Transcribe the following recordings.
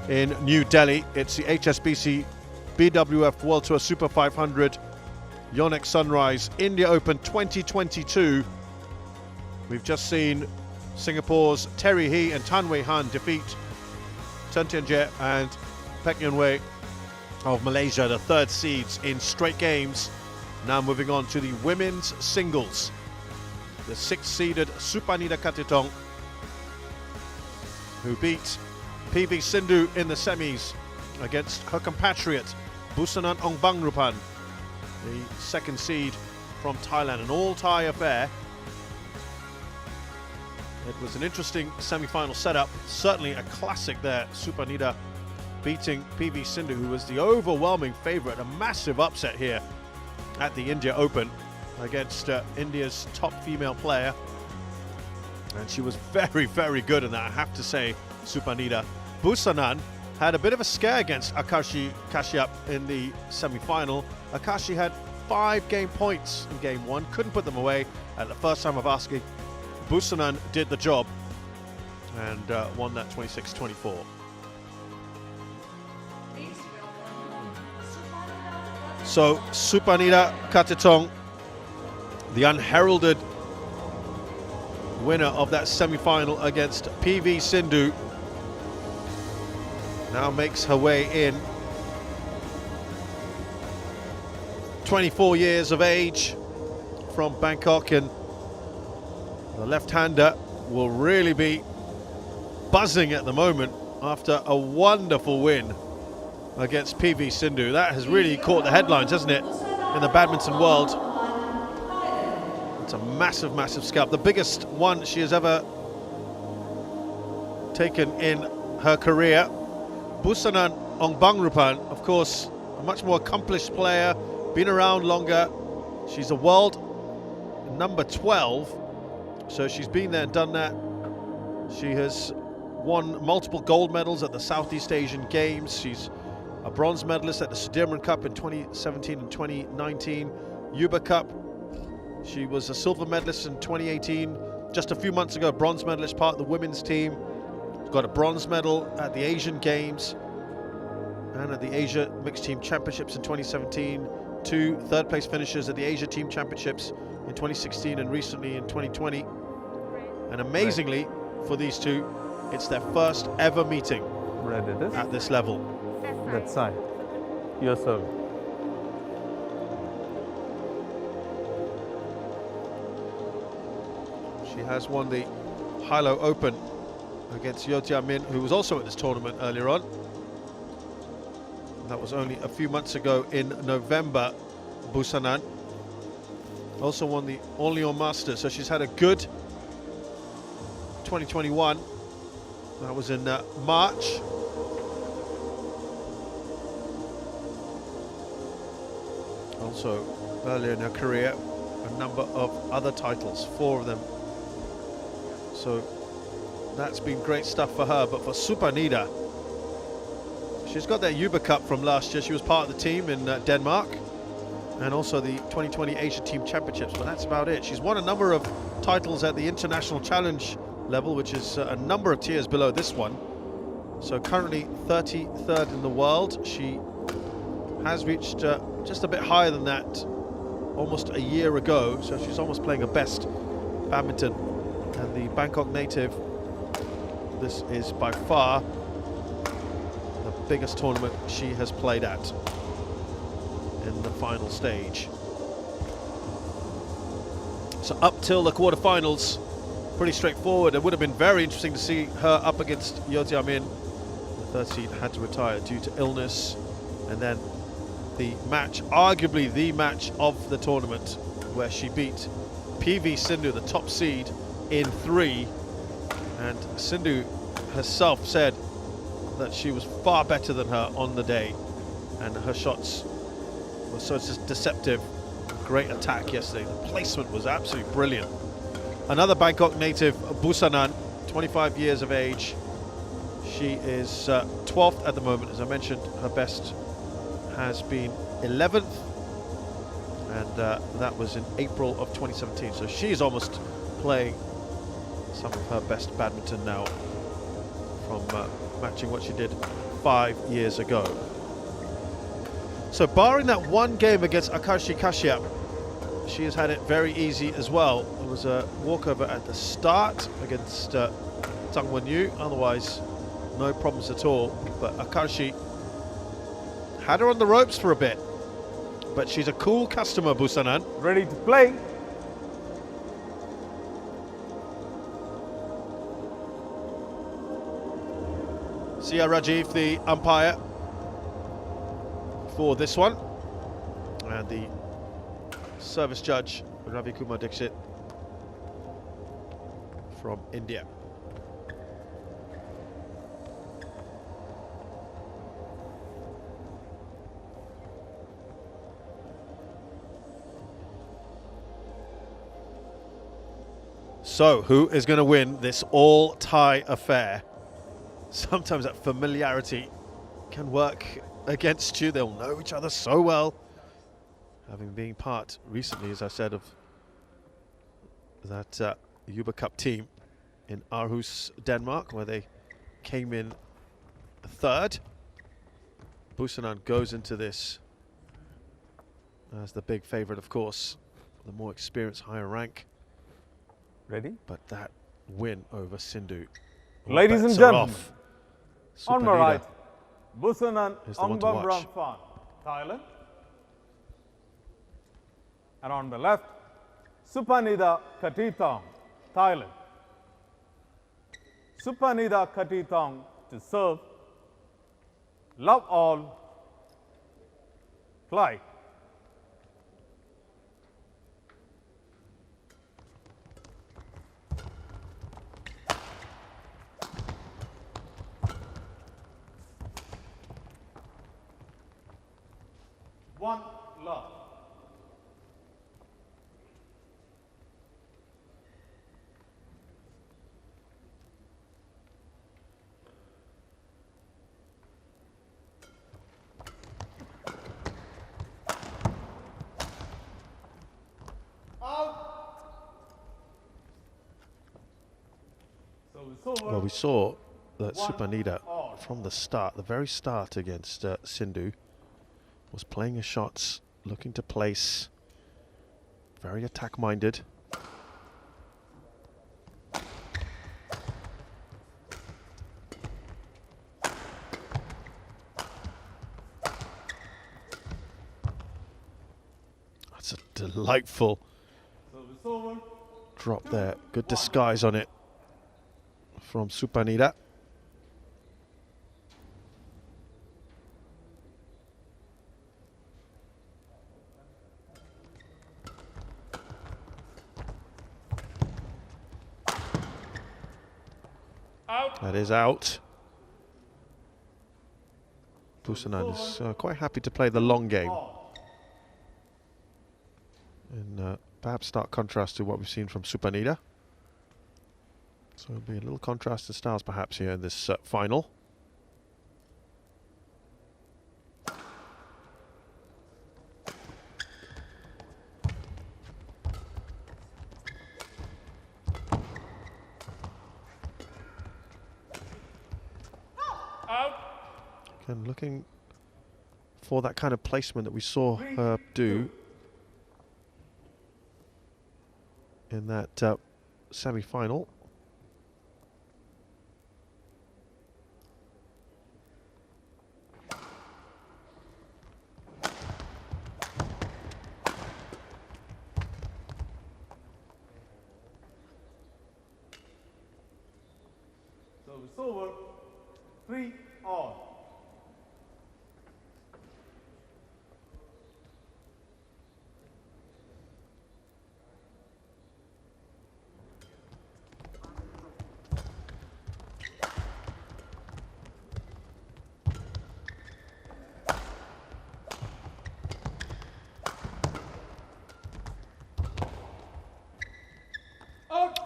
in New Delhi. It's the HSBC BWF World Tour Super 500 YONEX-SUNRISE India Open 2022. We've just seen Singapore's Terry He and Tan Wei Han defeat Chen Tianjie and Pek Yuen Wei of Malaysia, the third seeds in straight games. Now moving on to the women's singles. The sixth-seeded Supanida Katethong, who beat PV Sindhu in the semis against her compatriot Busanan Ongbamrungphan, the second seed from Thailand. An all-tie affair. It was an interesting semi-final setup, certainly a classic there. Supanida beating PV Sindhu, who was the overwhelming favourite, a massive upset here at the India Open against India's top female player. And she was very, very good in that, I have to say, Supanida. Busanan had a bit of a scare against Akashi Kashyap in the semi-final. Akashi had 5 game points in game 1, couldn't put them away at the first time of asking. Busanan did the job and won that 26-24. So Supanida Katethong, the unheralded winner of that semi-final against PV Sindhu, now makes her way in. 24 years of age from Bangkok, and the left-hander will really be buzzing at the moment after a wonderful win against PV Sindhu. That has really caught the headlines, hasn't it, in the badminton world. It's a massive, massive scalp. The biggest one she has ever taken in her career. Busanan Ongbamrungphan, of course, a much more accomplished player, been around longer. She's a world number 12, so she's been there and done that. She has won multiple gold medals at the Southeast Asian Games. She's a bronze medalist at the Sudirman Cup in 2017 and 2019. Yuba Cup, she was a silver medalist in 2018. Just a few months ago, bronze medalist, part of the women's team. Got a bronze medal at the Asian Games and at the Asia Mixed Team Championships in 2017. 2 third-place finishes at the Asia Team Championships in 2016 and recently in 2020. And amazingly, for these two, it's their first ever meeting at this level. That side. Your serve. She has won the Hilo Open against Yeo Tia Min, who was also at this tournament earlier on. That was only a few months ago in November. Busanan also won the All-Lyon Masters, so she's had a good 2021. That was in March. Also, earlier in her career, a number of other titles, 4 of them. So that's been great stuff for her. But for Supanida, she's got that Yuba Cup from last year. She was part of the team in Denmark, and also the 2020 Asia Team Championships, but that's about it. She's won a number of titles at the International Challenge level, which is a number of tiers below this one. So currently 33rd in the world. She has reached just a bit higher than that almost a year ago, so she's almost playing her best badminton. And the Bangkok native, this is by far the biggest tournament she has played at in the final stage. So up till the quarterfinals, pretty straightforward. It would have been very interesting to see her up against Yeo Tia Min. The third seed had to retire due to illness, and then the match, arguably the match of the tournament, where she beat PV Sindhu, the top seed, in 3. And Sindhu herself said that she was far better than her on the day, and her shots were so deceptive. Great attack yesterday. The placement was absolutely brilliant. Another Bangkok native, Busanan, 25 years of age. She is 12th at the moment. As I mentioned, her best has been 11th, and that was in April of 2017. So she's almost playing some of her best badminton now from matching what she did 5 years ago. So barring that one game against Akashi Kashyap, she has had it very easy as well. There was a walkover at the start against Tang Wen-yu, otherwise no problems at all. But Akashi had her on the ropes for a bit, but she's a cool customer, Busanan. Ready to play. Sia Rajiv, the umpire for this one, and the service judge Ravi Kumar Dixit from India. So, who is going to win this all-tie affair? Sometimes that familiarity can work against you. They'll know each other so well, having been part recently, as I said, of that Uber Cup team in Aarhus, Denmark, where they came in third. Busanan goes into this as the big favorite, of course, the more experienced, higher rank. Ready? But that win over Sindhu, Ladies and bets are gentlemen, off. on my Supanida right, Busanan is the one to watch. Ongbamrungphan, Thailand. And on the left, Supanida Katethong, Thailand. Supanida Katethong to serve. Love all. Play. One love. Well, we saw that Supanida from the start, the very start against Sindhu, was playing his shots, looking to place, very attack-minded. That's a delightful drop there. Good disguise on it from Supanida. That is out. Busanan is quite happy to play the long game. In perhaps stark contrast to what we've seen from Supanida. So it'll be a little contrast in styles perhaps here in this final. Again, looking for that kind of placement that we saw her do in that semi-final. So it's over. 3-all.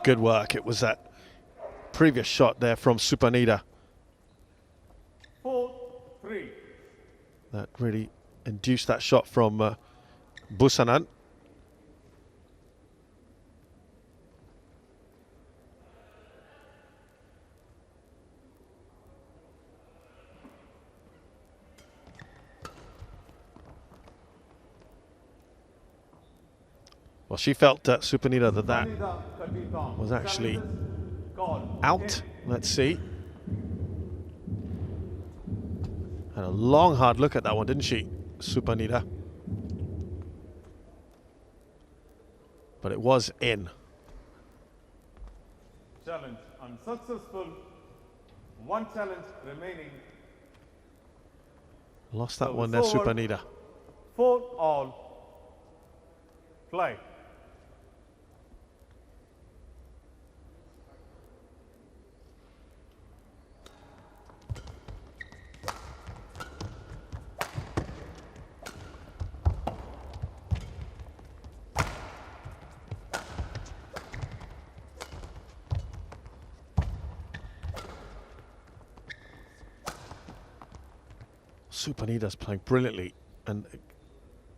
Good work. It was that previous shot there from Supanida 4-3. that really induced that shot from Busanan. Well, she felt Supanida that Supanida Katethong was actually challenges call out. 10. Let's see. Had a long, hard look at that one, didn't she, Supanida? But it was in. Challenge unsuccessful. One challenge remaining. Lost that Service one there, over. Supanida. 4-all. Play. Supanida's playing brilliantly, and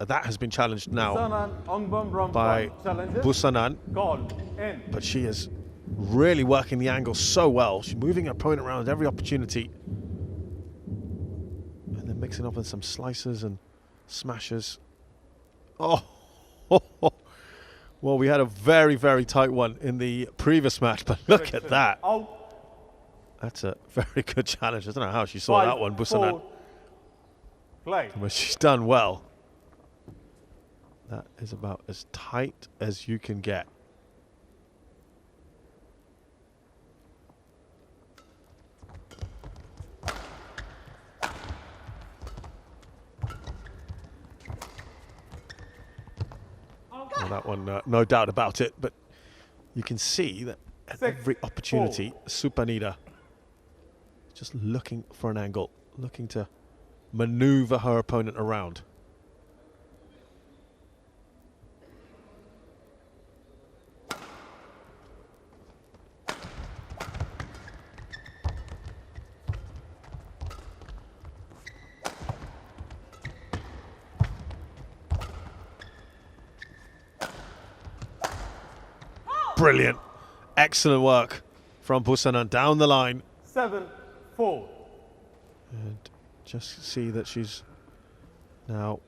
that has been challenged now Busanan Ongbamrungphan by challenges Busanan, call in. but she is really working the angle so well. She's moving her opponent around at every opportunity, and then mixing up with some slices and smashes. Oh, well, we had a very, very tight one in the previous match, but look at that. Out. That's a very good challenge. I don't know how she saw that one, Busanan. 5-4. Play. But she's done well. That is about as tight as you can get. Well, that one, no doubt about it, but you can see that at 6-4. every opportunity, Supanida just looking for an angle, looking to maneuver her opponent around. Brilliant. Excellent work from Busanan down the line. 7-4. And just see that she's now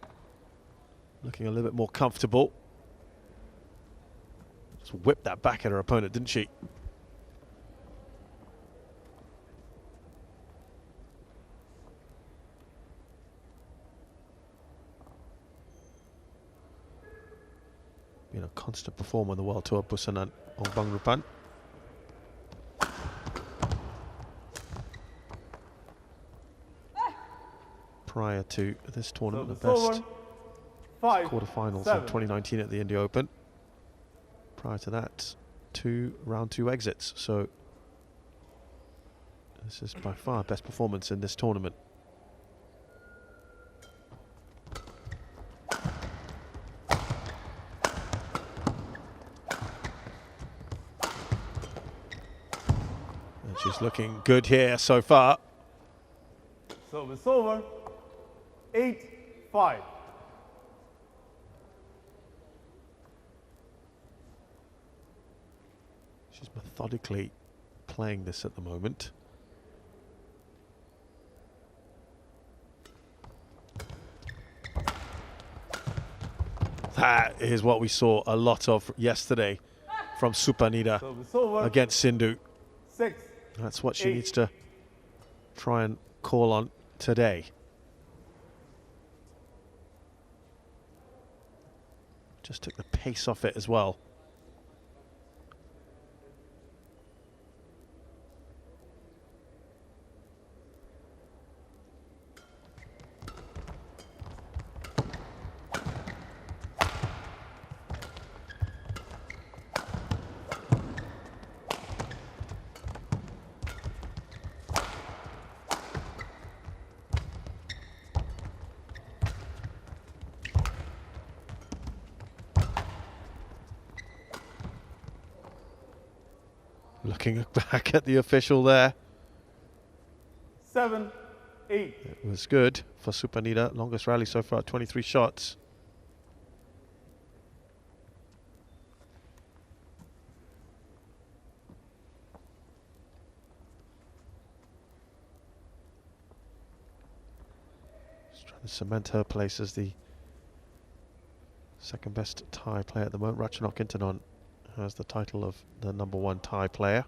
looking a little bit more comfortable. Just whipped that back at her opponent, didn't she? Being a constant performer on the World Tour, Busanan Ongbamrungphan. Prior to this tournament, the best quarterfinals in 2019 at the India Open. Prior to that, round two exits. So this is by far best performance in this tournament. And she's looking good here so far. Service over. 8-5. She's methodically playing this at the moment. That is what we saw a lot of yesterday from Supanida against Sindhu. 6. That's what she needs to try and call on today. Just took the pace off it as well. Looking back at the official there. 7-8. It was good for Supanida. Longest rally so far, 23 shots. Just trying to cement her place as the Second best Thai player at the moment. Ratchanok Intanon has the title of the #1 Thai player.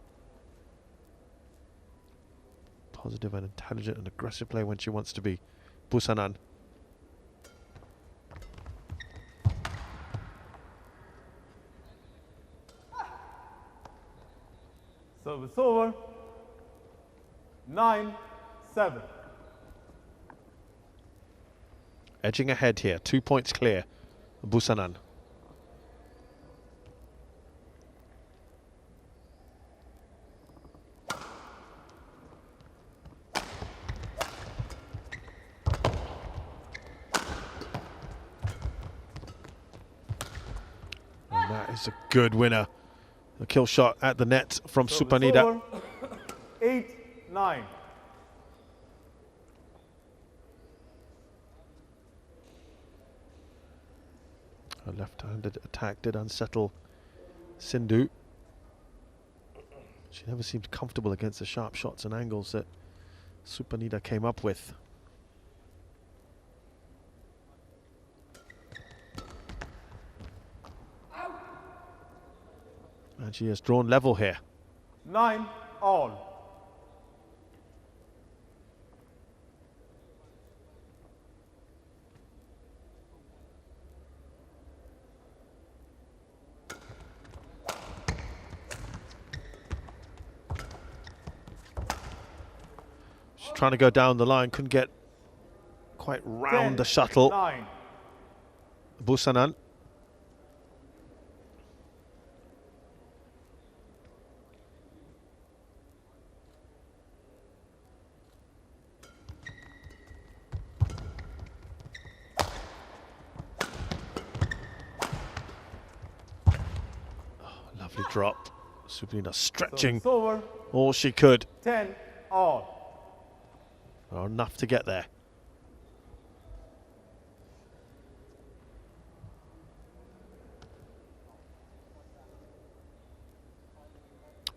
Positive and intelligent and aggressive player when she wants to be. Busanan. Service over. 9-7. Edging ahead here, 2 points clear. Busanan. And that is a good winner. The kill shot at the net from Supanida. 8-9. A left-handed attack did unsettle Sindhu. She never seemed comfortable against the sharp shots and angles that Supanida came up with. And she has drawn level here. 9-all. She's trying to go down the line, couldn't get quite round the shuttle. 9. Busanan. Lovely drop. Supanida stretching Over. all she could. 10-all. Not enough to get there.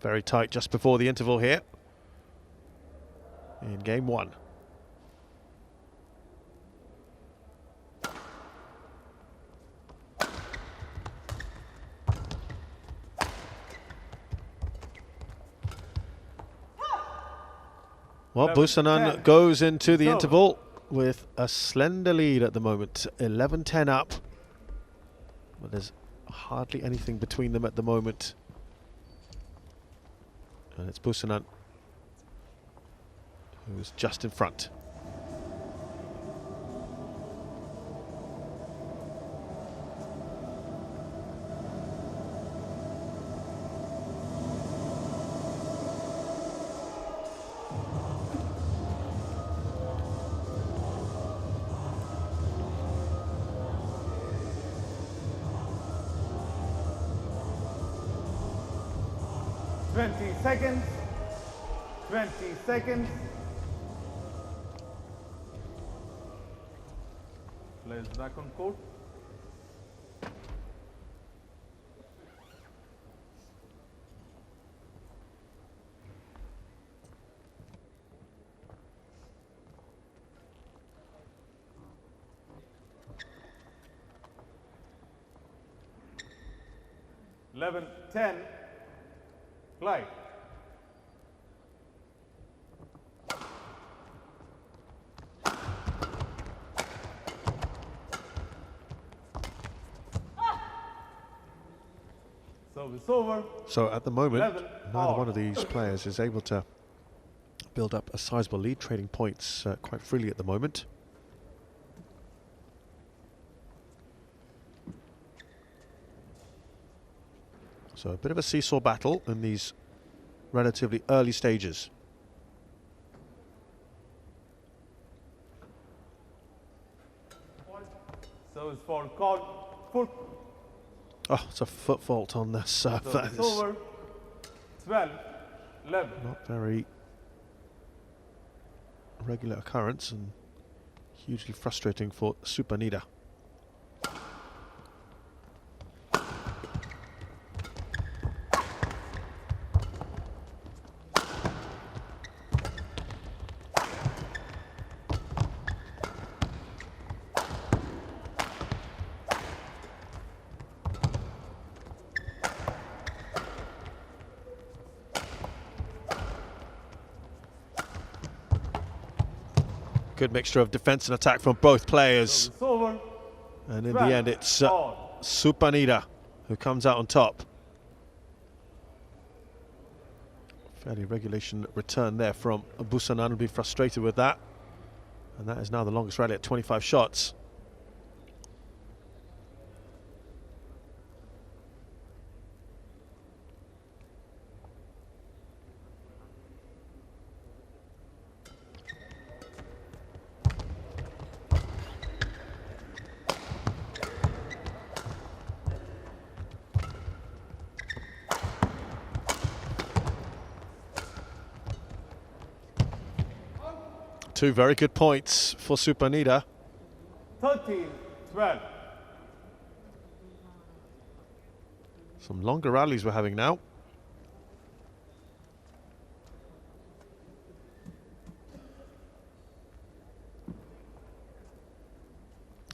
Very tight just before the interval here in game 1. Well, Busanan goes into the interval with a slender lead at the moment, 11-10 up. But there's hardly anything between them at the moment. And it's Busanan who's just in front. Seconds. 20 seconds. Players back on court. Eleven, 10. Play. Service over. So at the moment, 11 neither one of these players is able to build up a sizable lead, trading points quite freely at the moment. So a bit of a seesaw battle in these relatively early stages. So it's for called foot. Oh, it's a foot fault on this surface. So it's over. 12, 11. Not very regular occurrence and hugely frustrating for Supanida. Good mixture of defense and attack from both players. Service over. And in the end, it's Supanida who comes out on top. Fairly regulation return there from Busanan. Will be frustrated with that. And that is now the longest rally at 25 shots. Two very good points for Supanida. 13-12. Some longer rallies we're having now.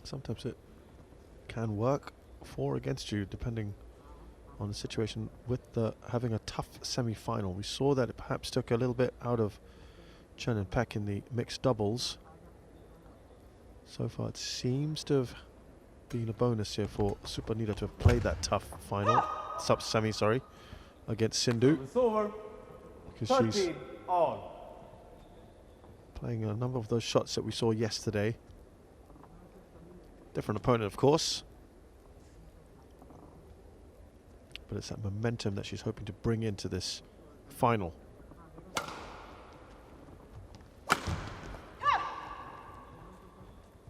Sometimes it can work for or against you depending on the situation with having a tough semi-final. We saw that it perhaps took a little bit out of Chen and Peck in the mixed doubles. So far it seems to have been a bonus here for Supanida to have played that tough final, semi, sorry, against Sindhu. Because she's playing a number of those shots that we saw yesterday. Different opponent, of course. But it's that momentum that she's hoping to bring into this final.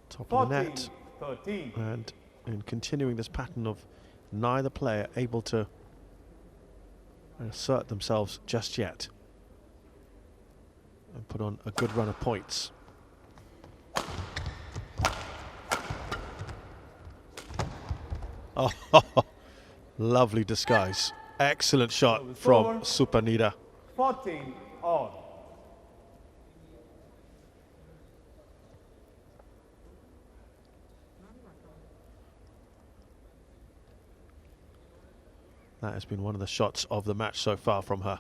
Top of the net. 13. And in continuing this pattern of neither player able to assert themselves just yet and put on a good run of points. Oh, lovely disguise. Excellent shot from Supanida. 14 all. That has been one of the shots of the match so far from her.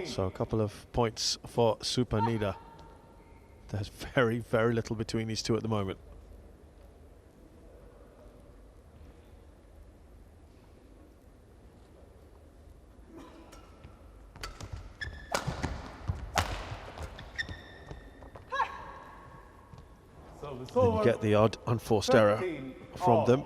So a couple of points for Supanida. There's very, very little between these two at the moment. And you get the odd unforced error from them.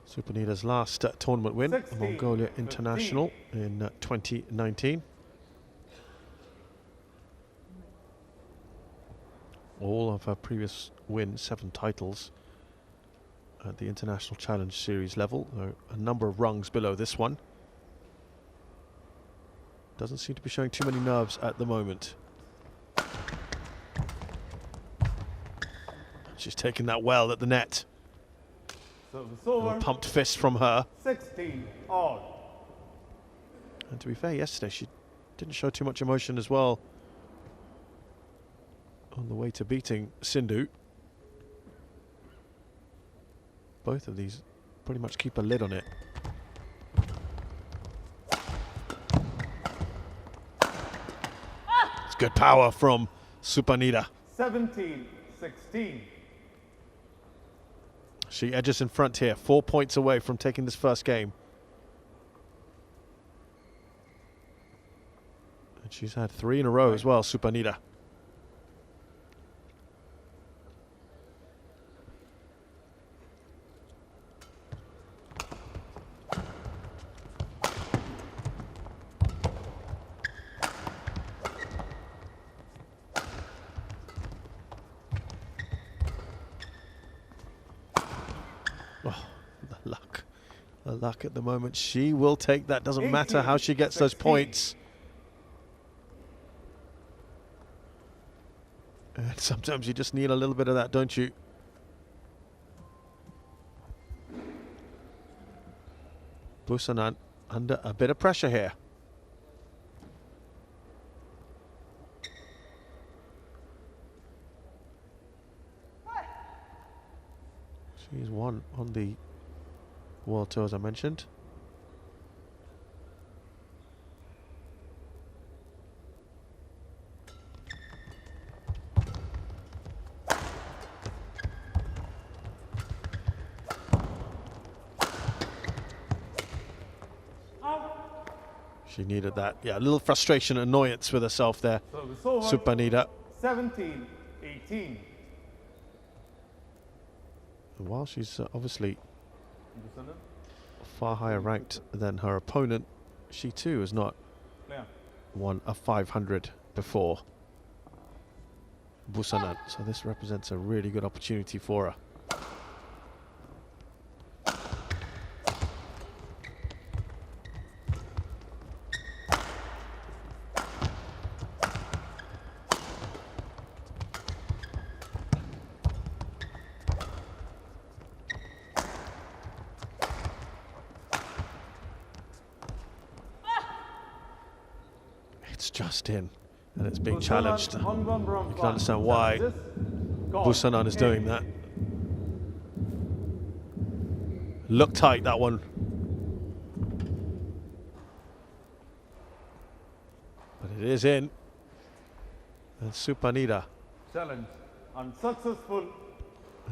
Supanida's last tournament win, a Mongolia International in 2019. All of her previous wins, 7 titles at the International Challenge Series level, though a number of rungs below this one. Doesn't seem to be showing too many nerves at the moment. She's taken that well at the net. A pumped fist from her. 16 all. And to be fair, yesterday she didn't show too much emotion as well on the way to beating Sindhu. Both of these pretty much keep a lid on it. It's good power from Supanida. 17-16. She edges in front here, 4 points away from taking this first game. And she's had 3 in a row as well, Supanida. The luck at the moment. She will take that. Doesn't matter how she gets those points. And Sometimes you just need a little bit of that, don't you? Busanan under a bit of pressure here. She's won on the World Tour, as I mentioned. She needed that, yeah, a little frustration, annoyance with herself there, Supanida. 17-18. And while she's obviously far higher ranked than her opponent, she too has not won a 500 before Busanan. So this represents a really good opportunity for her. It's just in, and it's being challenged. You can understand why Busanan is doing that. Look tight, that one. But it is in. And Supanida Challenge unsuccessful.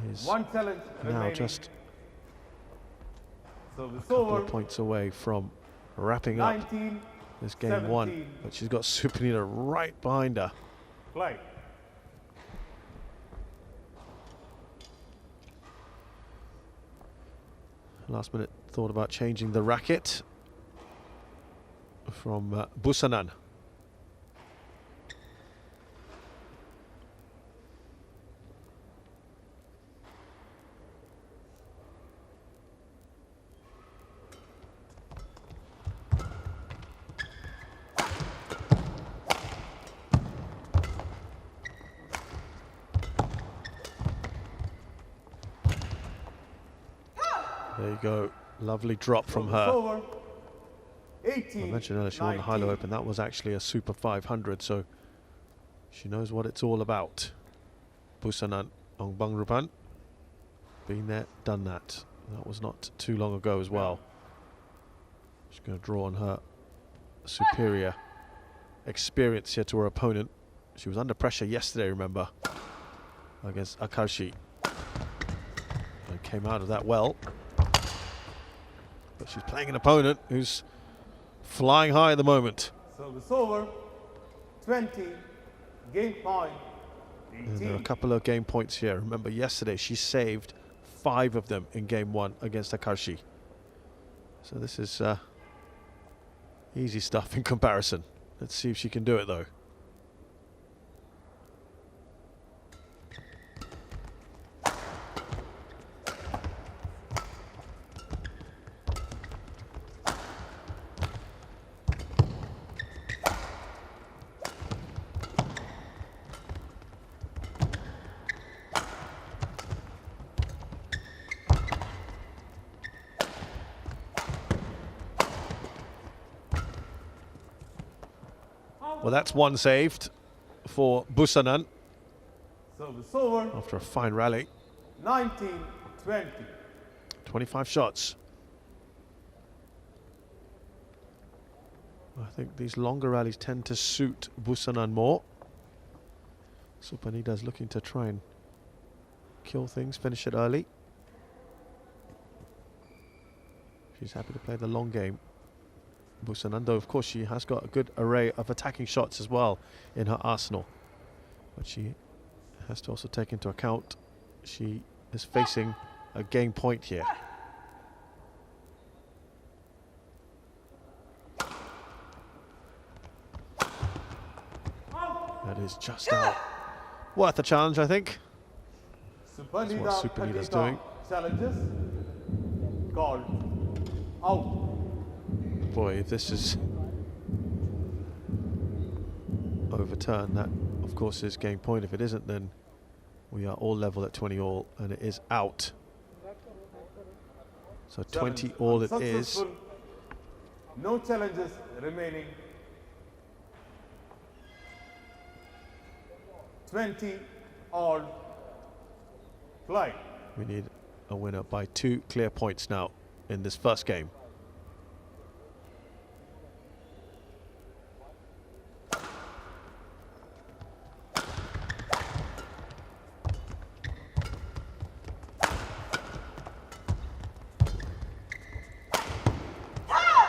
is One challenge now remaining. just So a couple of points away from wrapping up 19. this game 1, but she's got Supanida right behind her. Play. Last minute thought about changing the racket from Busanan. There you go, lovely drop from her. Over. 18. I mentioned earlier she won the Hilo Open. That was actually a Super 500, so she knows what it's all about. Busanan Ongbamrungphan, been there, done that. That was not too long ago as well. She's going to draw on her superior experience here to her opponent. She was under pressure yesterday, remember, against Akarshi, and came out of that well. But she's playing an opponent who's flying high at the moment. Service over. 20. Game point. And there are a 18. couple of game points here. Remember, yesterday she saved 5 of them in game 1 against Akarshi. So this is easy stuff in comparison. Let's see if she can do it though. Well, that's one saved for Busanan Service over. after a fine rally. 19-20. 25 shots. I think these longer rallies tend to suit Busanan more. Supanida's looking to try and kill things, finish it early. She's happy to play the long game. Busanan, though, of course, she has got a good array of attacking shots as well in her arsenal. But she has to also take into account she is facing a game point here. That is just out. Worth a challenge, I think. That's what Supanida's doing. Challenges. Called. Out. Boy, if this is overturned, that of course is game point. If it isn't, then We are all level at 20 all, and it is out. So 20 all it is. No challenges remaining. 20 all. Fly. We need a winner by 2 clear points now in this first game.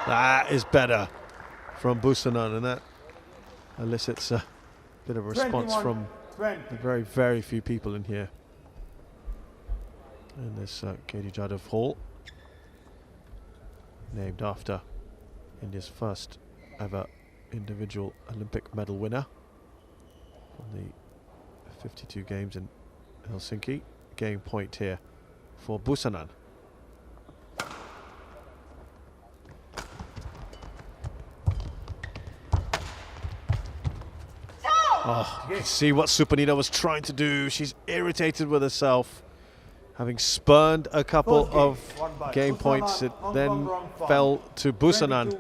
That is better from Busanan, and that elicits a bit of a response from the very, very few people in here. In this Katie Jadhav Hall, named after India's first ever individual Olympic medal winner from the 52 games in Helsinki. Game point here for Busanan. Oh, you can see what Supanida was trying to do. She's irritated with herself. Having spurned a couple of game points, it then fell to Busanan.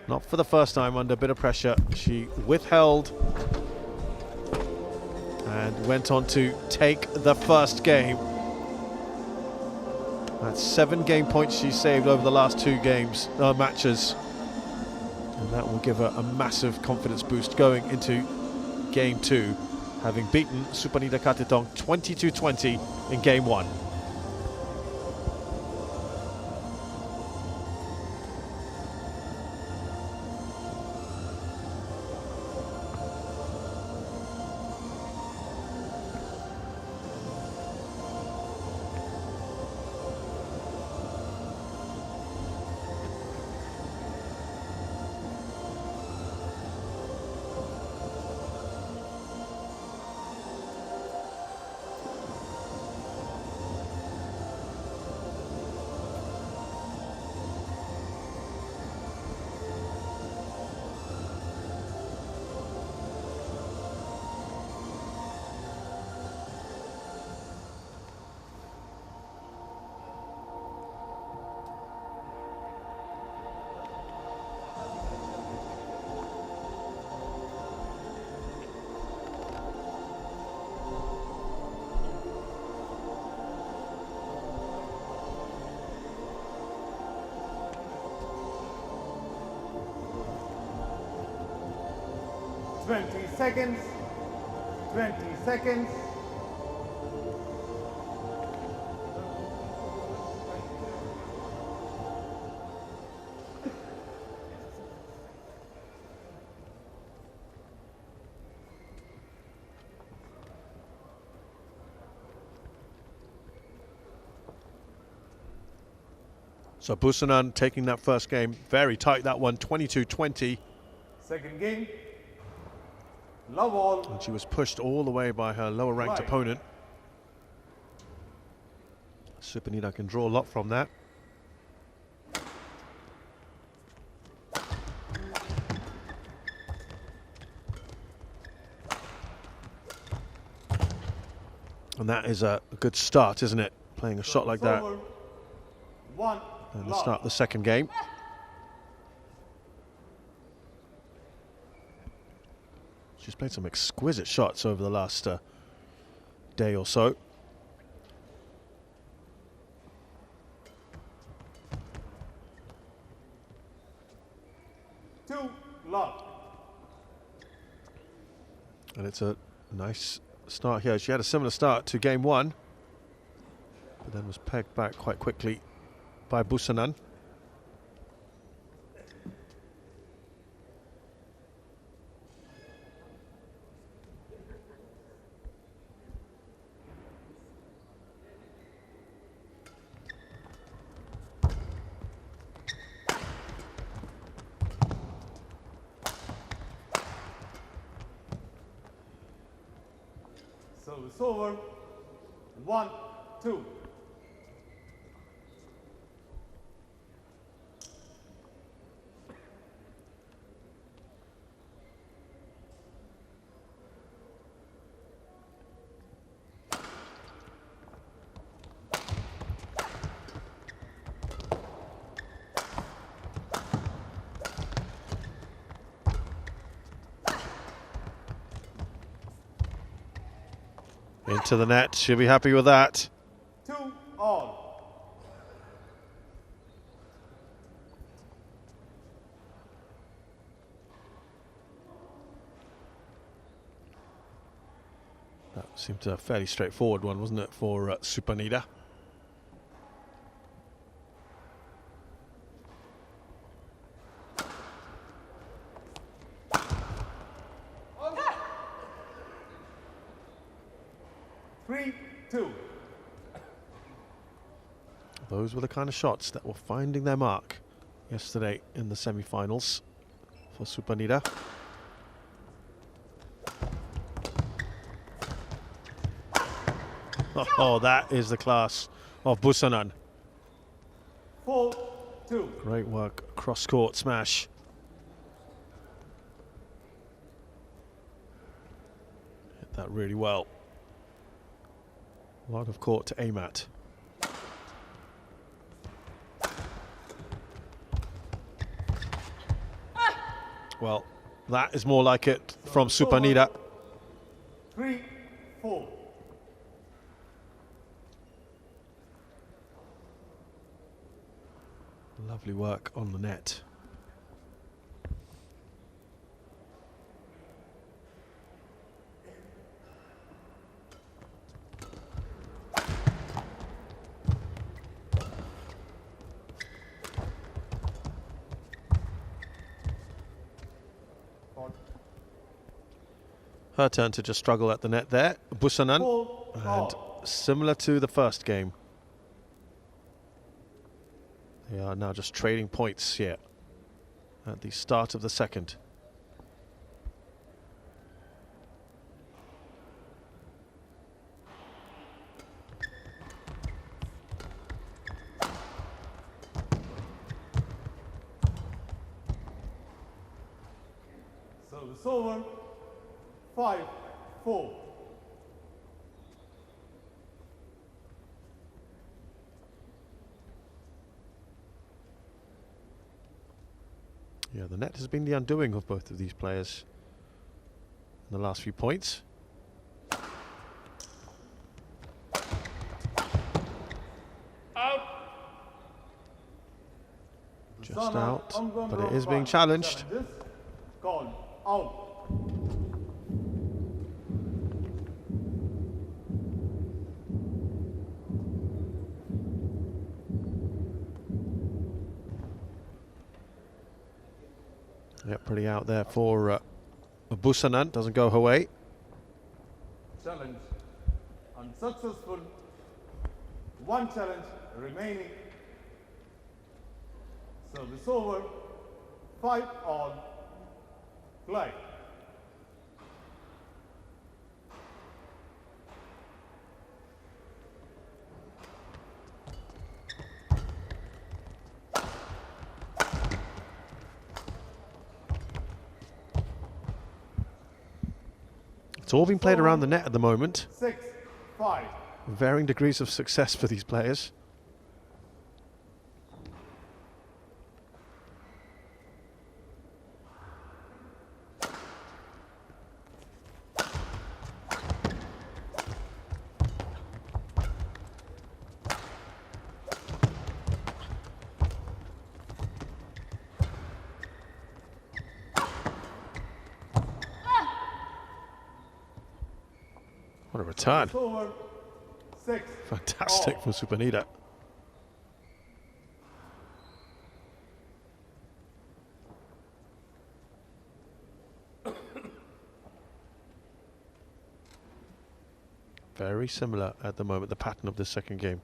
Not for the first time, under a bit of pressure. She withheld and went on to take the first game. That's 7 game points she saved over the last 2 matches. And that will give her a massive confidence boost going into Game 2, having beaten Supanida Katethong 22-20 in Game 1. Seconds. 20 seconds. So Busanan taking that first game, very tight that one, 22-20. Second game. Love all. And she was pushed all the way by her lower ranked opponent. Supanida can draw a lot from that. And that is a good start, isn't it? Playing a shot like that. And let's start the second game. She's played some exquisite shots over the last day or so. And it's a nice start here. She had a similar start to game 1, but then was pegged back quite quickly by Busanan. So it's over. 1, 2. Into the net, she'll be happy with that. 2-all. That seemed a fairly straightforward one, wasn't it, for Supanida? Those were the kind of shots that were finding their mark yesterday in the semi-finals for Supanida. Oh, that is the class of Busanan. 4-2. Great work, cross-court smash. Hit that really well. A lot of court to aim at. Well, that is more like it from Supanida. 3-4. Lovely work on the net. Her turn to just struggle at the net there, Busanan, and similar to the first game. They are now just trading points here at the start of the second. So it's over. 5-4. Yeah, the net has been the undoing of both of these players in the last few points. Out. Just out, but it is being challenged. Called out. Yeah, pretty out there for Busanan, doesn't go her way. Challenge unsuccessful. One challenge remaining. Service over. 5-all. Play. It's all being played around the net at the moment. 6-5. Varying degrees of success for these players. What a return. Over. 6. Fantastic from Supanida. Very similar at the moment, the pattern of the second game.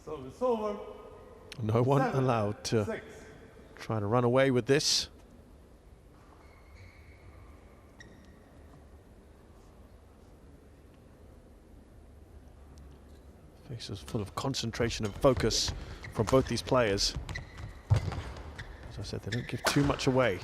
Service over. No one 7, allowed to 6. try to run away with this. Faces full of concentration and focus from both these players. As I said, they don't give too much away.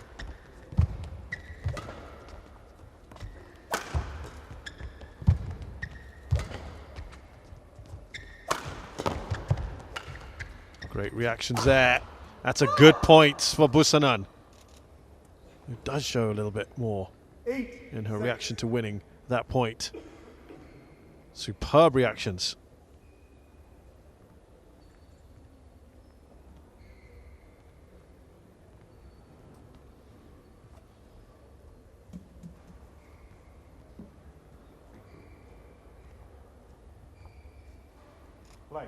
Great reactions there. That's a good point for Busanan, who does show a little bit more in her reaction to winning that point. Superb reactions. Play.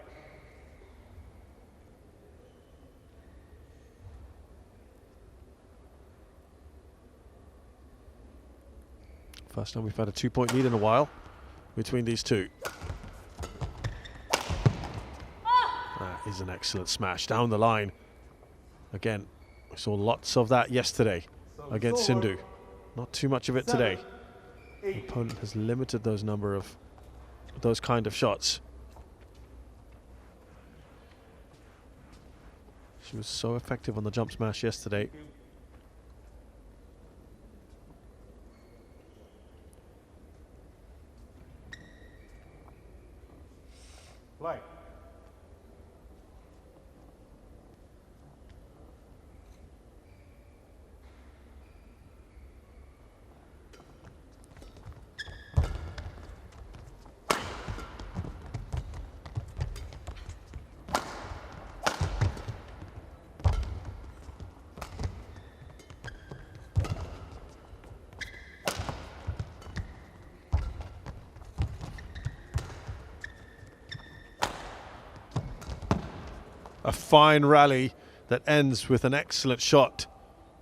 First time we've had a 2-point lead in a while between these two. That is an excellent smash down the line. Again, we saw lots of that yesterday against Sindhu. Not too much of it today. The opponent has limited those number of those kind of shots. She was so effective on the jump smash yesterday. Play. A fine rally that ends with an excellent shot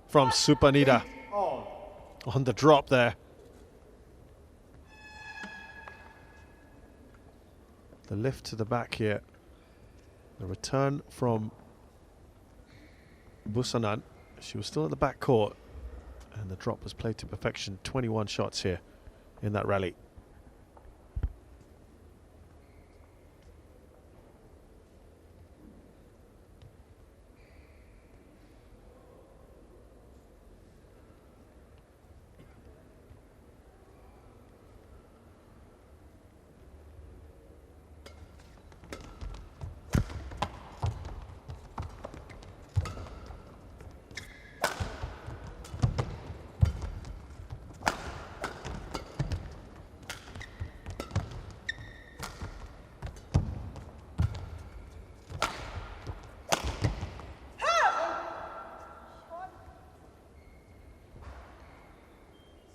from Supanida on the drop there. The lift to the back here. The return from Busanan. She was still at the back court, and the drop was played to perfection. 21 shots here in that rally.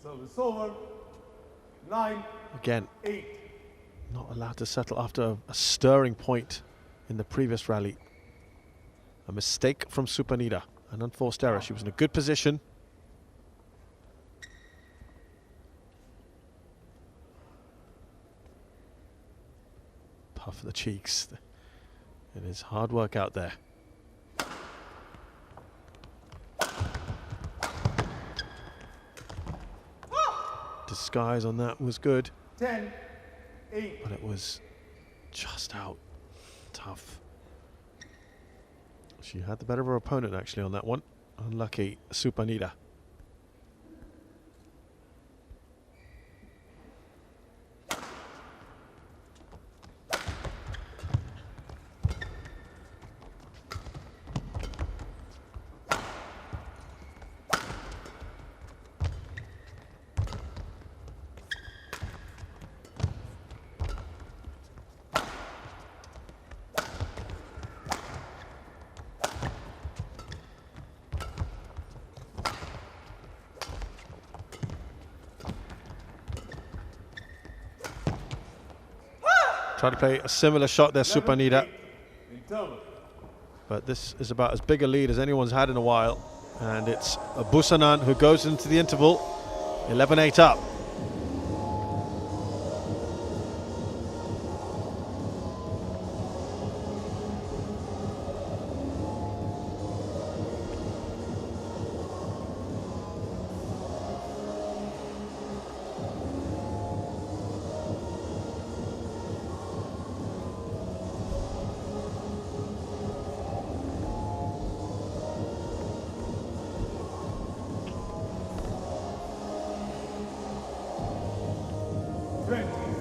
So it's over. 9. Again, 8. not allowed to settle after a stirring point in the previous rally. A mistake from Supanida, an unforced error. She was in a good position. Puff the cheeks. It is hard work out there. Disguise on that was good. 10. 8. But it was just out. Tough. She had the better of her opponent actually on that one. Unlucky Supanida. Try to play a similar shot there, Supanida. But this is about as big a lead as anyone's had in a while. And it's a Busanan who goes into the interval, 11-8 up.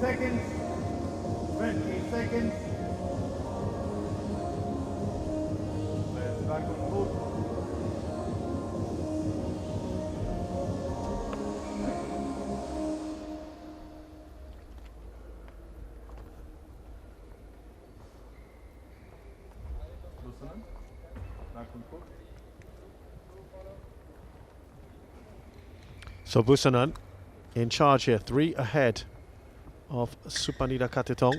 Seconds. 20 seconds. Dragon Fruit. Busanan. Dragon Fruit. So Busanan in charge here, 3 ahead of Supanida Katethong,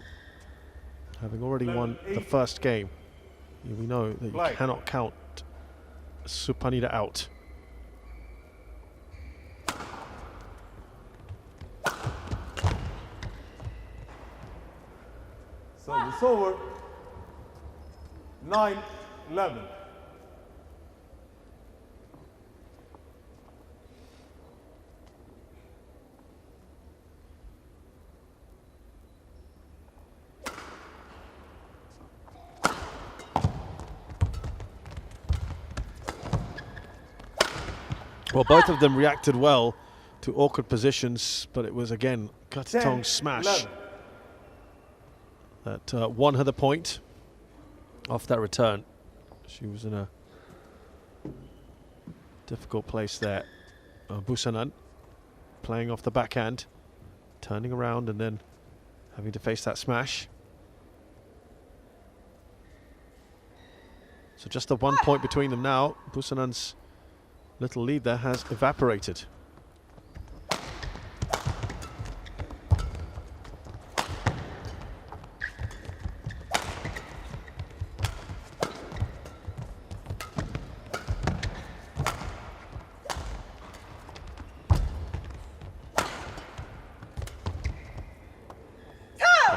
having already won the first game. We know that you cannot count Supanida out. So it's over. 9-11. Well, both of them reacted well to awkward positions, but it was again Katethong's smash that won her the point off that return. She was in a difficult place there. Busanan playing off the backhand, turning around and then having to face that smash. So just the 1 point between them now. Busanan's little lead there has evaporated.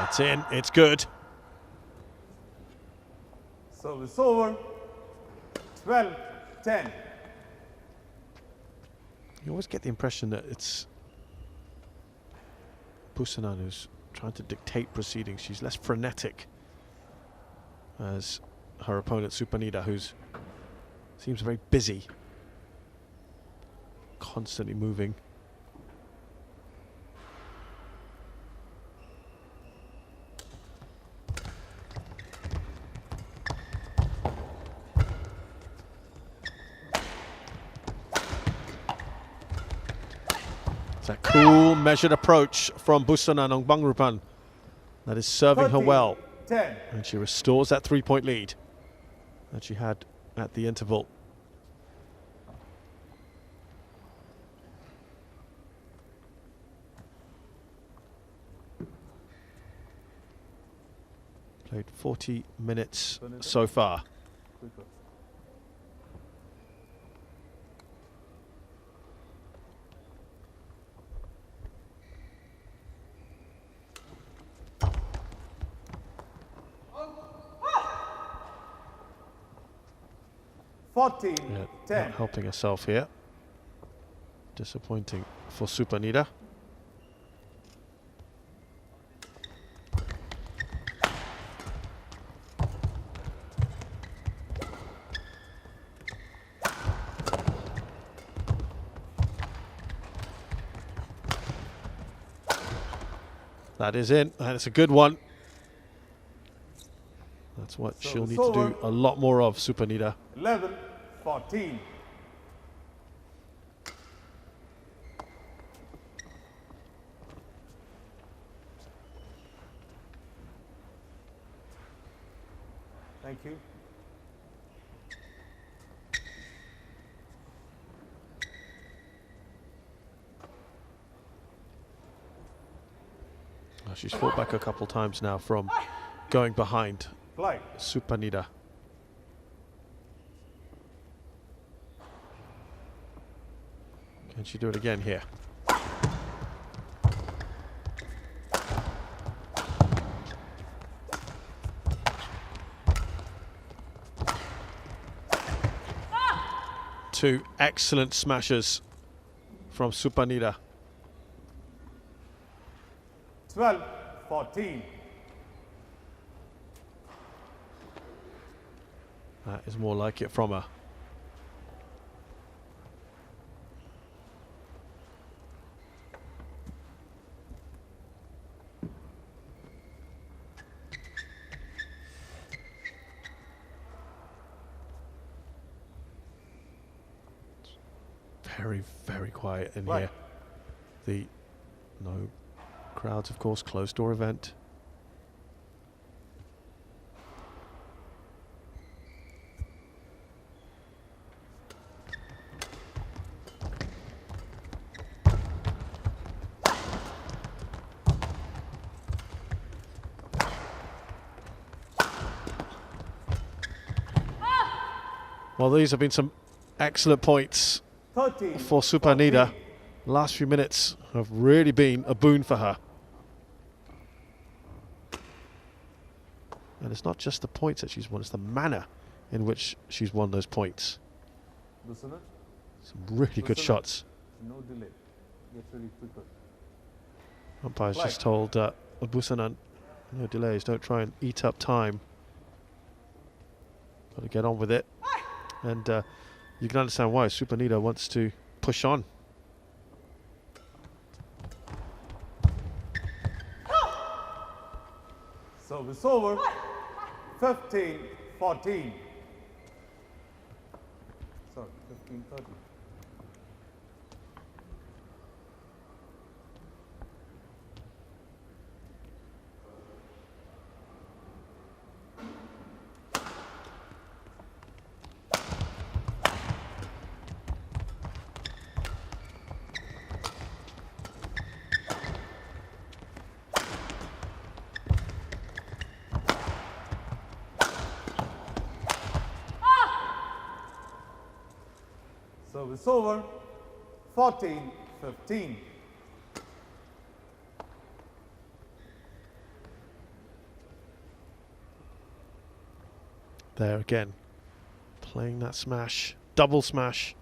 It's in, it's good. So it's over. 12-10. You always get the impression that it's Busanan who's trying to dictate proceedings. She's less frenetic as her opponent Supanida, who's seems very busy, constantly moving. It's a cool, measured approach from Busanan Ongbamrungphan that is serving her well. 10. And she restores that 3-point lead that she had at the interval. Played 40 minutes so far. Yeah, 10. not helping herself here. Disappointing for Supanida. That is in, and it's a good one. That's what she'll need to do a lot more of, Supanida. 11-14. Thank you. Well, she's fought back a couple times now from going behind Supanida. Can she do it again here? Two excellent smashes from Supanida. 12-14. That is more like it from her. very, very quiet in Right. here. The no crowds, of course, closed door event. Well, these have been some excellent points 13, for Supanida. 14. Last few minutes have really been a boon for her. And it's not just the points that she's won, it's the manner in which she's won those points. Busanan, Some really good Busanan. shots. No delay. Get ready quicker. Umpire's Right. just told Busanan, no delays, don't try and eat up time. Got to get on with it. And you can understand why Supanida wants to push on. Service over. 15, 14. Sorry, 15, 13. Service over. 14, 15. There again, playing that smash, double smash.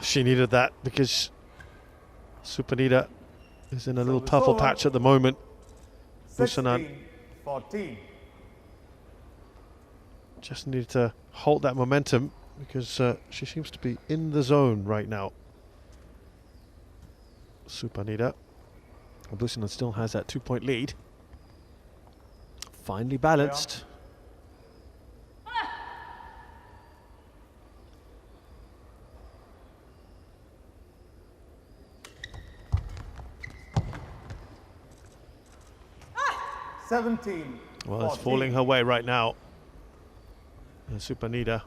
She needed that because Supanida is in a little Service purple over. patch at the moment. 16, Busanan 14. just needed to hold that momentum because she seems to be in the zone right now. Supanida. Busanan still has that 2-point lead. Finely balanced. Seventeen. Well, it's 14. falling her way right now. And Supanida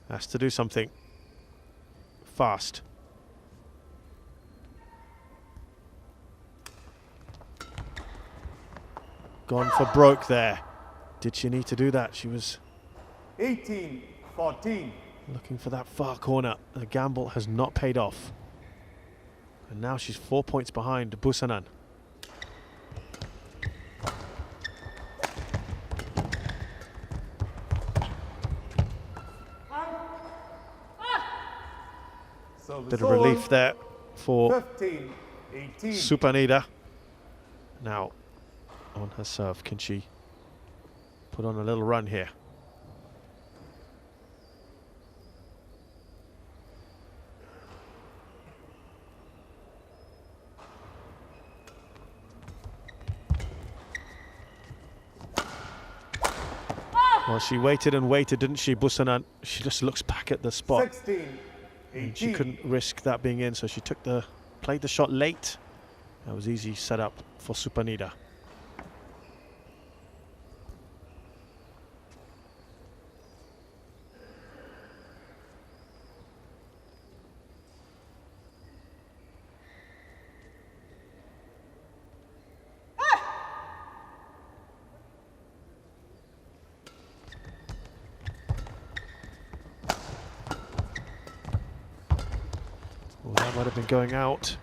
has to do something fast. Gone for broke there. Did she need to do that? She was 18, 14. looking for that far corner. The gamble has not paid off. And now she's 4 points behind Busanan. Service Bit of over. relief there for 15, 18. Supanida. Now, on her serve, can she put on a little run here? Well, she waited and waited, didn't she, Busanan? She just looks back at the spot. 16, And she 18. couldn't risk that being in, so she played the shot late. That was easy setup for Supanida. Well, that might have been going out.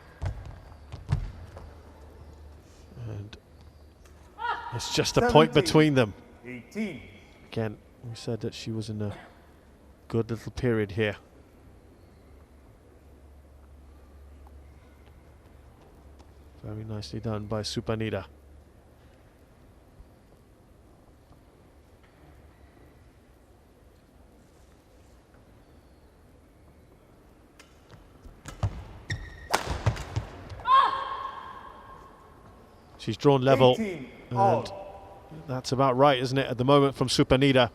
And it's just a point 17, between them. 18. Again, we said that she was in a good little period here. Very nicely done by Supanida. She's drawn level, and that's about right, isn't it, at the moment from Supanida.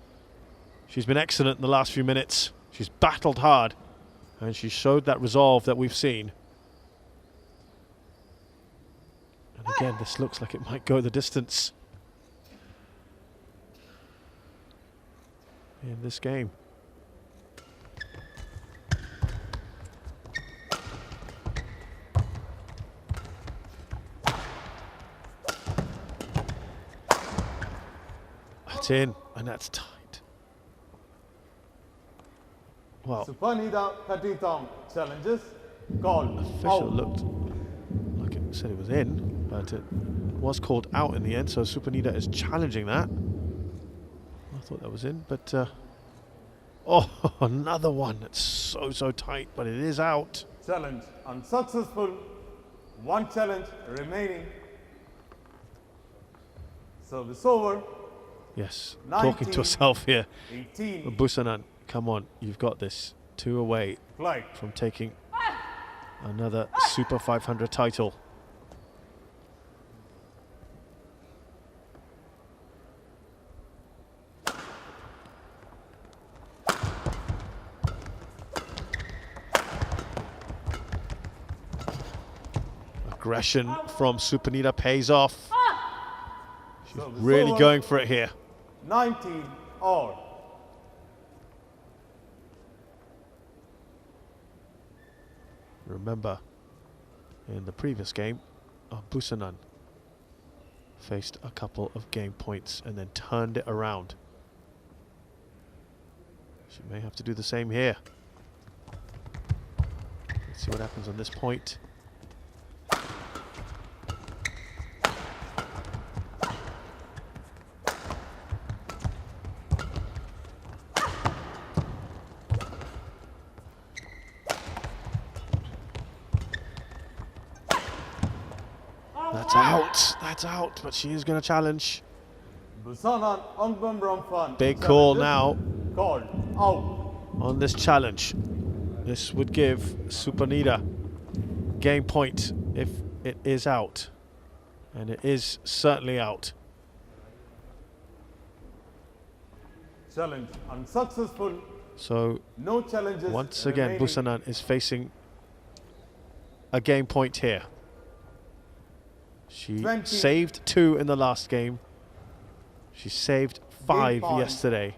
She's been excellent in the last few minutes. She's battled hard, and she showed that resolve that we've seen. And again, this looks like it might go the distance in this game. That's in, and that's tight. Well, Supanida Katethong challenges. Call official out. looked like it said it was in, but it was called out in the end, so Supanida is challenging that. I thought that was in, but oh, another one that's so tight, but it is out. Challenge unsuccessful. One challenge remaining. Service over. Yes, 19, talking to herself here. 18. Busanan, come on, you've got this. 2 away Flight. from taking another Super 500 title. Aggression from Supanida pays off. She's really going for it here. 19 all. Remember, in the previous game, Busanan faced a couple of game points and then turned it around. She may have to do the same here. Let's see what happens on this point. That's out, but she is going to challenge. Busanan Ongbamrungphan. Big call now Called out. on this challenge. This would give Supanida game point if it is out. And it is certainly out. Challenge unsuccessful. So No challenges once again, remaining. Busanan is facing a game point here. She 20. saved 2 in the last game. She saved 5 point. yesterday.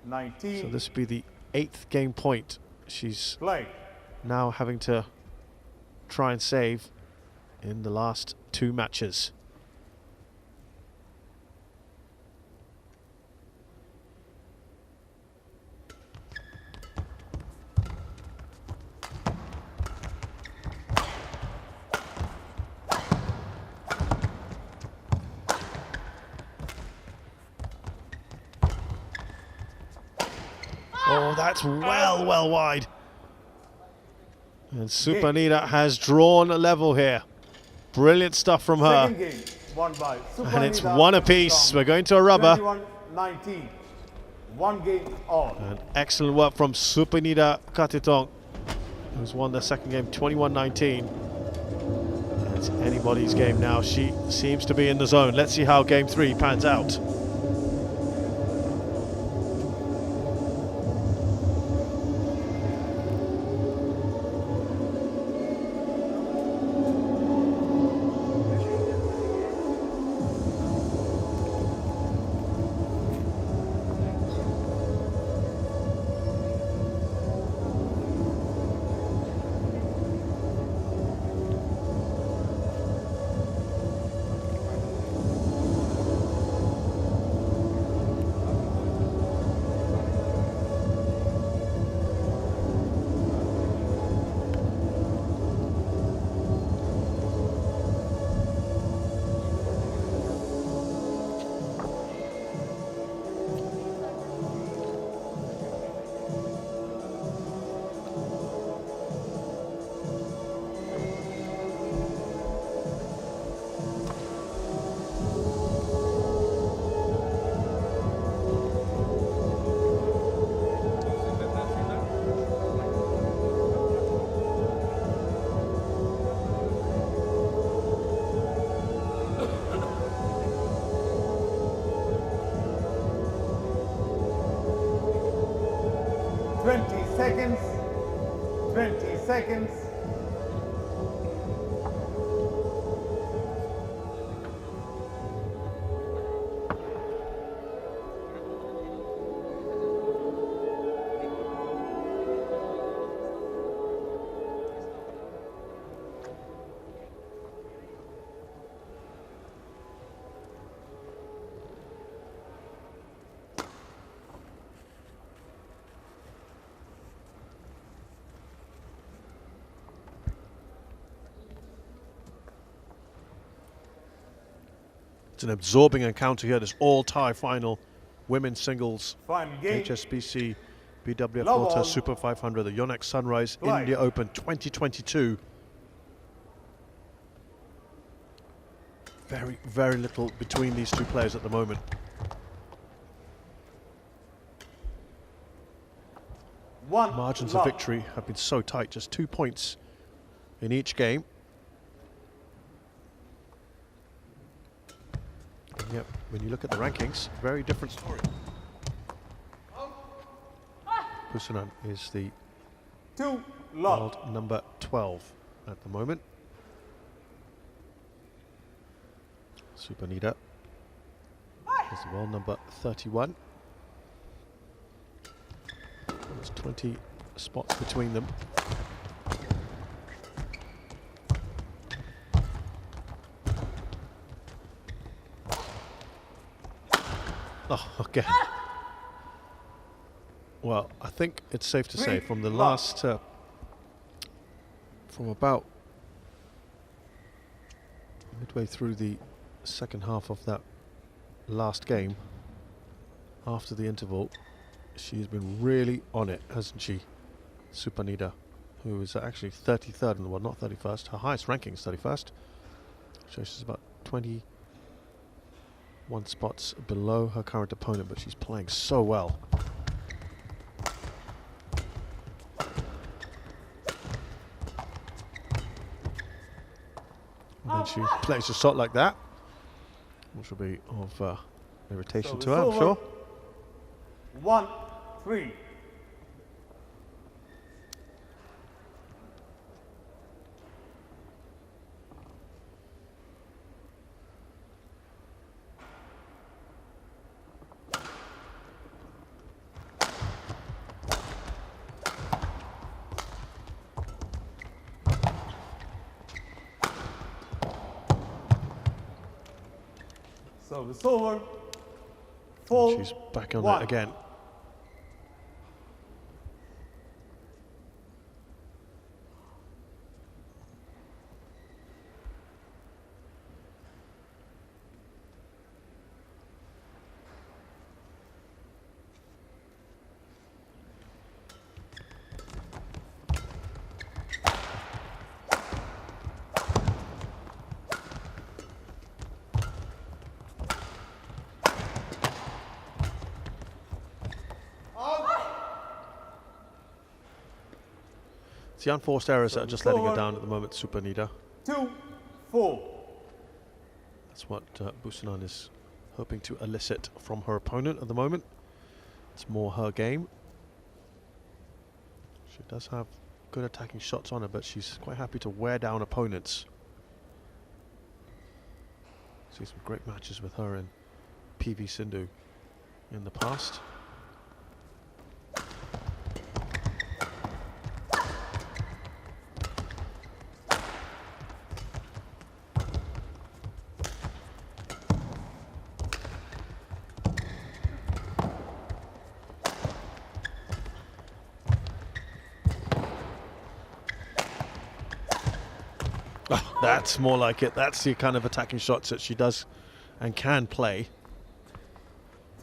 19. So this would be the 8th game point she's Flight. now having to try and save in the last 2 matches. Oh, that's well wide. And Supanida has drawn a level here. Brilliant stuff from her. Second game won by Supanida. And it's 1 apiece. We're going to a rubber. 21-19. 1 game all. And excellent work from Supanida Katethong, who's won the second game 21-19. It's anybody's game now. She seems to be in the zone. Let's see how game 3 pans out. seconds. 20 seconds. It's an absorbing encounter here. This all-tie final women's singles Final game. HSBC BWF Love World Tour all. Super 500, the YONEX-SUNRISE Play. India Open 2022. Very, very little between these two players at the moment. Margins of victory have been so tight, just 2 points in each game. And yet, when you look at the rankings, very different story. Busanan is the world number 12 at the moment. Supanida is the world number 31. There's 20 spots between them. Oh, again. Well, I think it's safe to say from the last, from about midway through the second half of that last game, after the interval, she's been really on it, hasn't she? Supanida, who is actually 33rd in the world, not 31st. Her highest ranking is 31st. So she's about 21 spots below her current opponent, but she's playing so well. And then she plays a shot like that, which will be of irritation to her, I'm sure. 1-3. So it's over. She's back on it again. It's the unforced errors that are just letting her down at the moment, Supanida. 2-4. That's what Busanan is hoping to elicit from her opponent at the moment. It's more her game. She does have good attacking shots on her, but she's quite happy to wear down opponents. See some great matches with her and PV Sindhu in the past. Oh, that's more like it. That's the kind of attacking shots that she does and can play.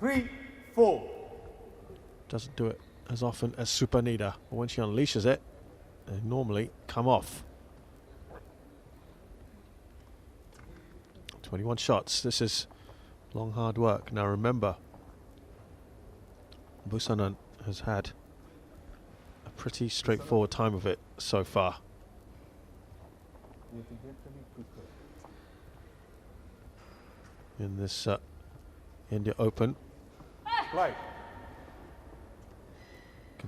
3-4. Doesn't do it as often as Supanida, but when she unleashes it, they normally come off. 21 shots. This is long, hard work. Now remember, Busanan has had a pretty straightforward time of it so far. In this India Open. Play.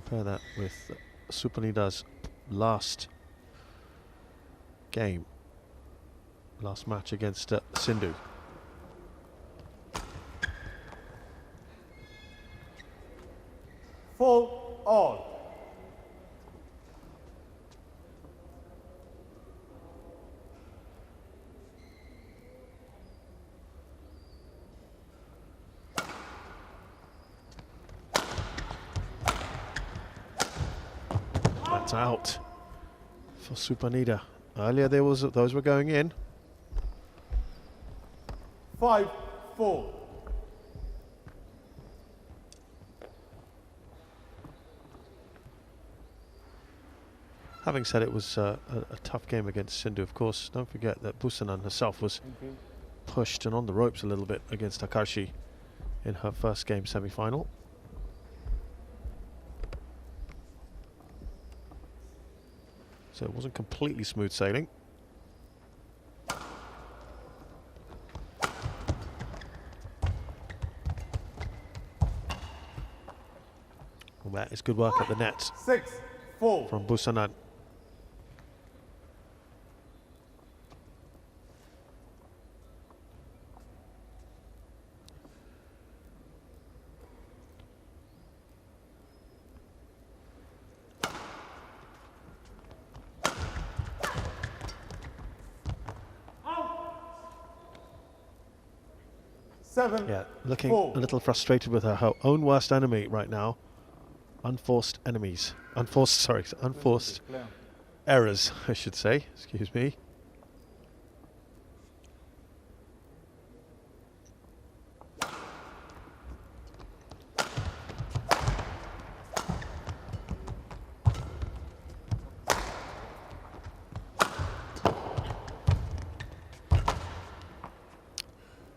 Compare that with Supanida's last game, last match against Sindhu. Full all. That's out for Supanida. Earlier those were going in. 5-4. Having said it was a tough game against Sindhu, of course, don't forget that Busanan herself was pushed and on the ropes a little bit against Akarshi in her first game semi-final. So it wasn't completely smooth sailing. Well, that is good work at the net 6-4 from Busanan. Yeah, looking a little frustrated with her own worst enemy right now. Unforced errors, I should say. Excuse me.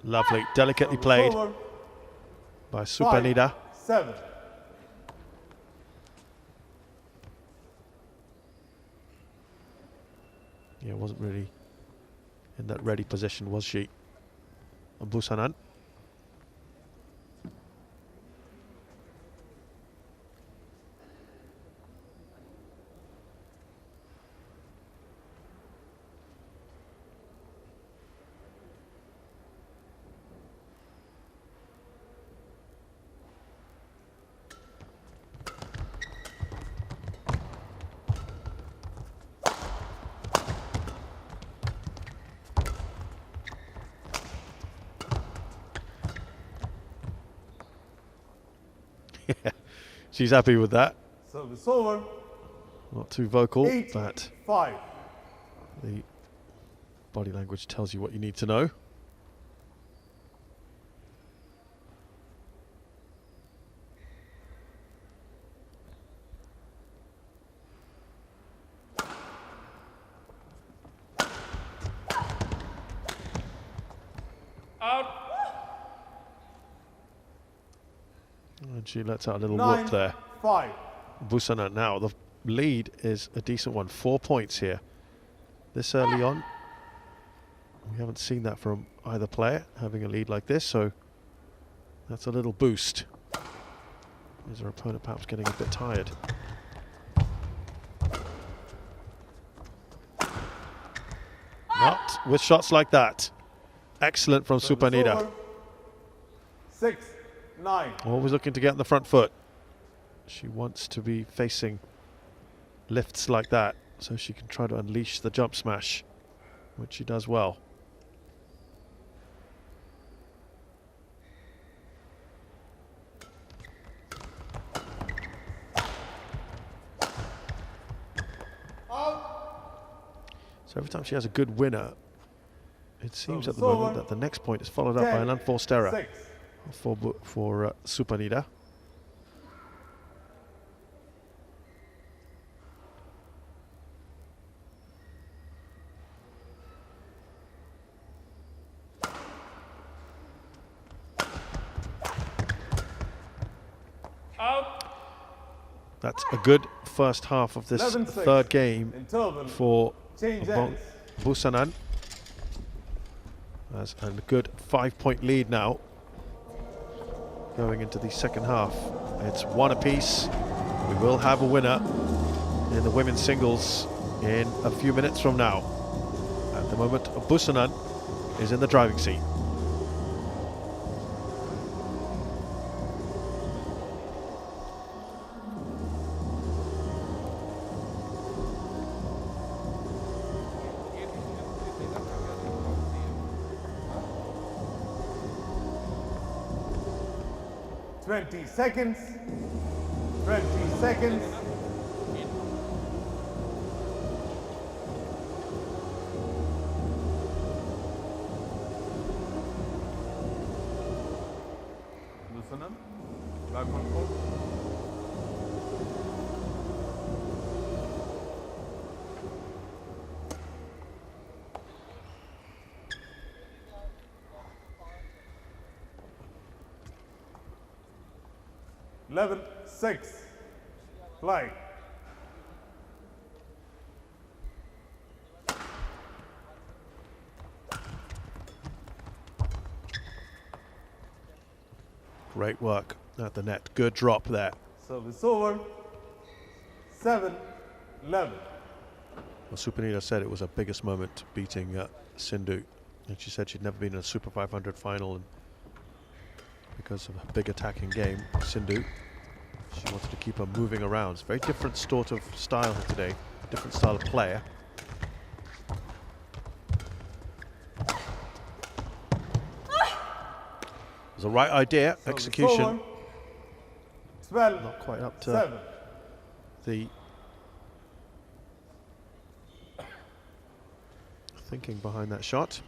Lovely, delicately played by Supanida. 5-7. Yeah, wasn't really in that ready position, was she? Busanan. She's happy with that. Service over. Not too vocal, 8-5. but the body language tells you what you need to know. Out. And she lets out a little whoop there. 9-5. Busanan now, the lead is a decent one, 4 points here. This early on, we haven't seen that from either player, having a lead like this, so that's a little boost. Is her opponent perhaps getting a bit tired? Not with shots like that. Excellent from Supanida. 6-9. Always looking to get on the front foot. She wants to be facing lifts like that so she can try to unleash the jump smash, which she does well. So every time she has a good winner, it seems at the moment that the next point is followed up by an unforced error for Supanida. That's a good first half of this third game for Busanan. That's a good 5-point lead now. Going into the second half. It's one apiece. We will have a winner in the women's singles in a few minutes from now. At the moment, Busanan is in the driving seat. Twenty seconds. 20 seconds. Busanan, back on court. Level 6. Play. Great work at the net. Good drop there. Service over. 7-11. Well, Supanida said it was her biggest moment beating Sindhu. And she said she'd never been in a Super 500 final, and because of a big attacking game, Sindhu, she wanted to keep her moving around. It's a very different sort of style today, different style of player. It was the right idea, execution. 12, not quite up to 7. The thinking behind that shot.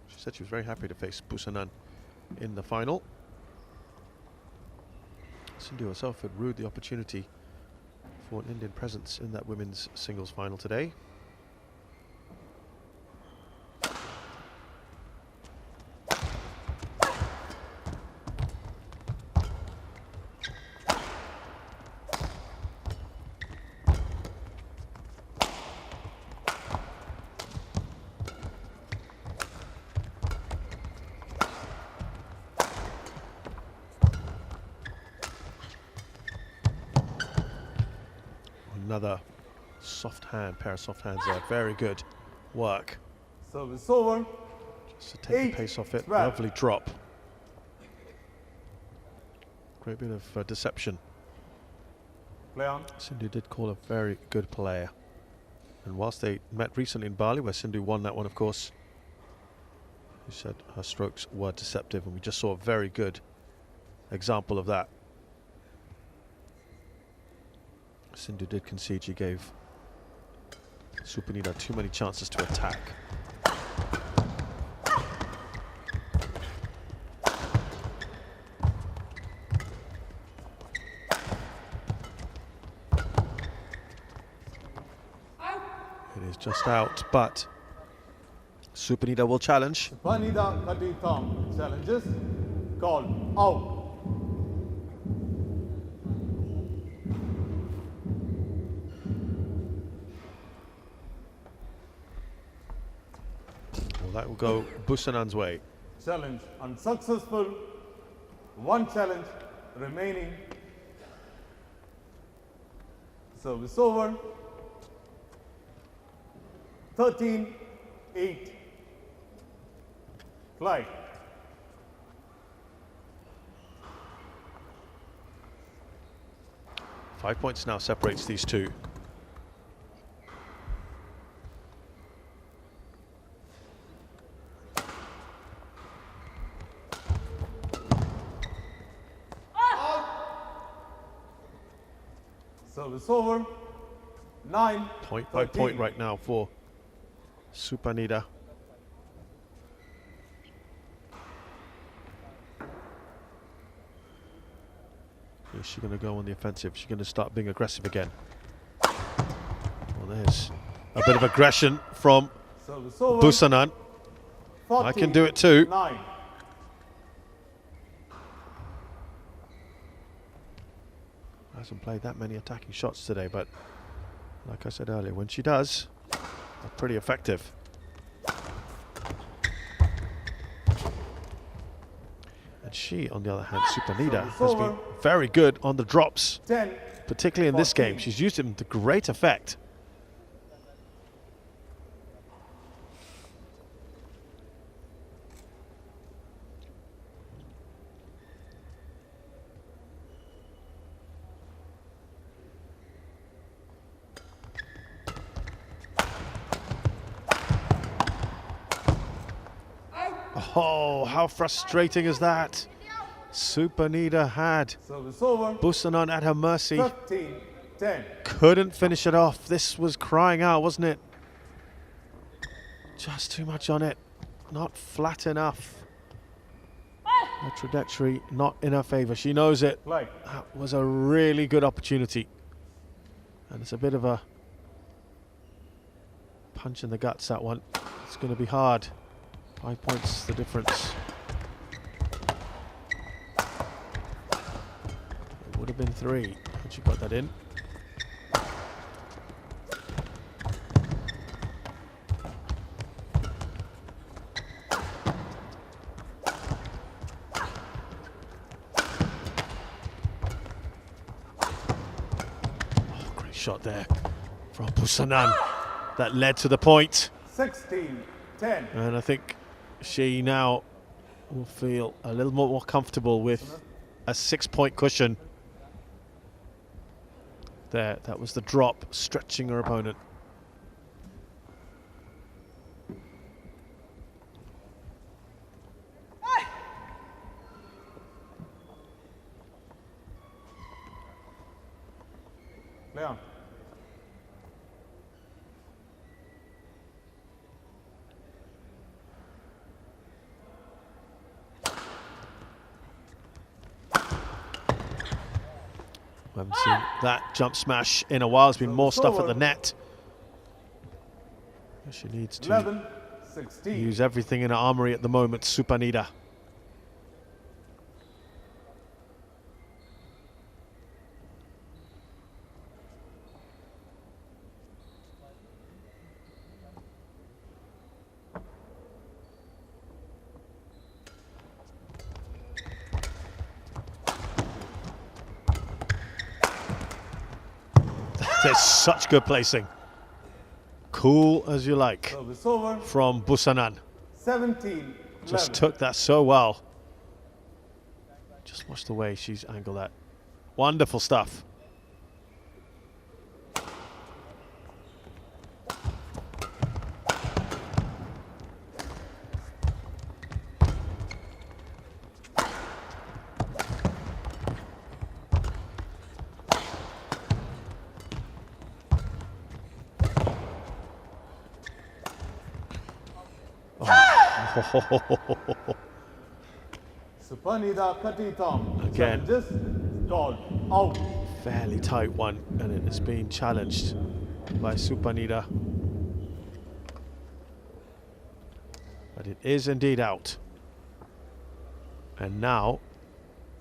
She said she was very happy to face Busanan in the final. Sindhu herself had rued the opportunity for an Indian presence in that women's singles final today. Another soft hand, pair of soft hands there. Very good work. Service over. Just to take the pace off it. Lovely drop. Great bit of deception. Play on. Sindhu did call a very good player. And whilst they met recently in Bali, where Sindhu won that one, of course, he said her strokes were deceptive, and we just saw a very good example of that. Sindhu did concede. She gave Supanida too many chances to attack. It is just out, but Supanida will challenge. Supanida Katethong challenges. Called out. That will go Busanan's way. Challenge unsuccessful. 1 challenge remaining. Service over. 13-8. Fly. Five points now separates these two. Service over. 9. Point by point right now for Supanida. Is she going to go on the offensive? She's going to start being aggressive again. Well, there's a bit of aggression from Busanan. I can do it too. 9. Hasn't played that many attacking shots today, but like I said earlier, when she does, they're pretty And She, on the other hand, Supanida, So has been very good on the drops, 10, particularly in this 14. game. She's used them to great effect. Oh, how frustrating is that? Supanida had Service over. Busanan at her mercy. 15, 10. Couldn't finish it off. This was crying out, wasn't it? Just too much on it. Not flat enough. The trajectory not in her favor. She knows it. Like. That was a really good opportunity. And it's a bit of a punch in the guts, that one. It's going to be hard. 5 points the difference. It would have been 3 had she got that in. Oh, great shot there from Busanan. That led to the point. 16, 10. And I think she now will feel a little more comfortable with a 6-point cushion. There, that was the drop, stretching her opponent. Leon. We haven't seen that jump smash in a while. There's been more stuff at the net. She needs to 11, 16. use everything in her armory at the moment, Supanida. There's such good placing. Cool as you like Service over. from Busanan. 17, Just 11. took that so well. Just watch the way she's angled that. Wonderful stuff. Supanida Katethong. Again. Just called out. Fairly tight one, and it has been challenged by Supanida. But it is indeed out. And now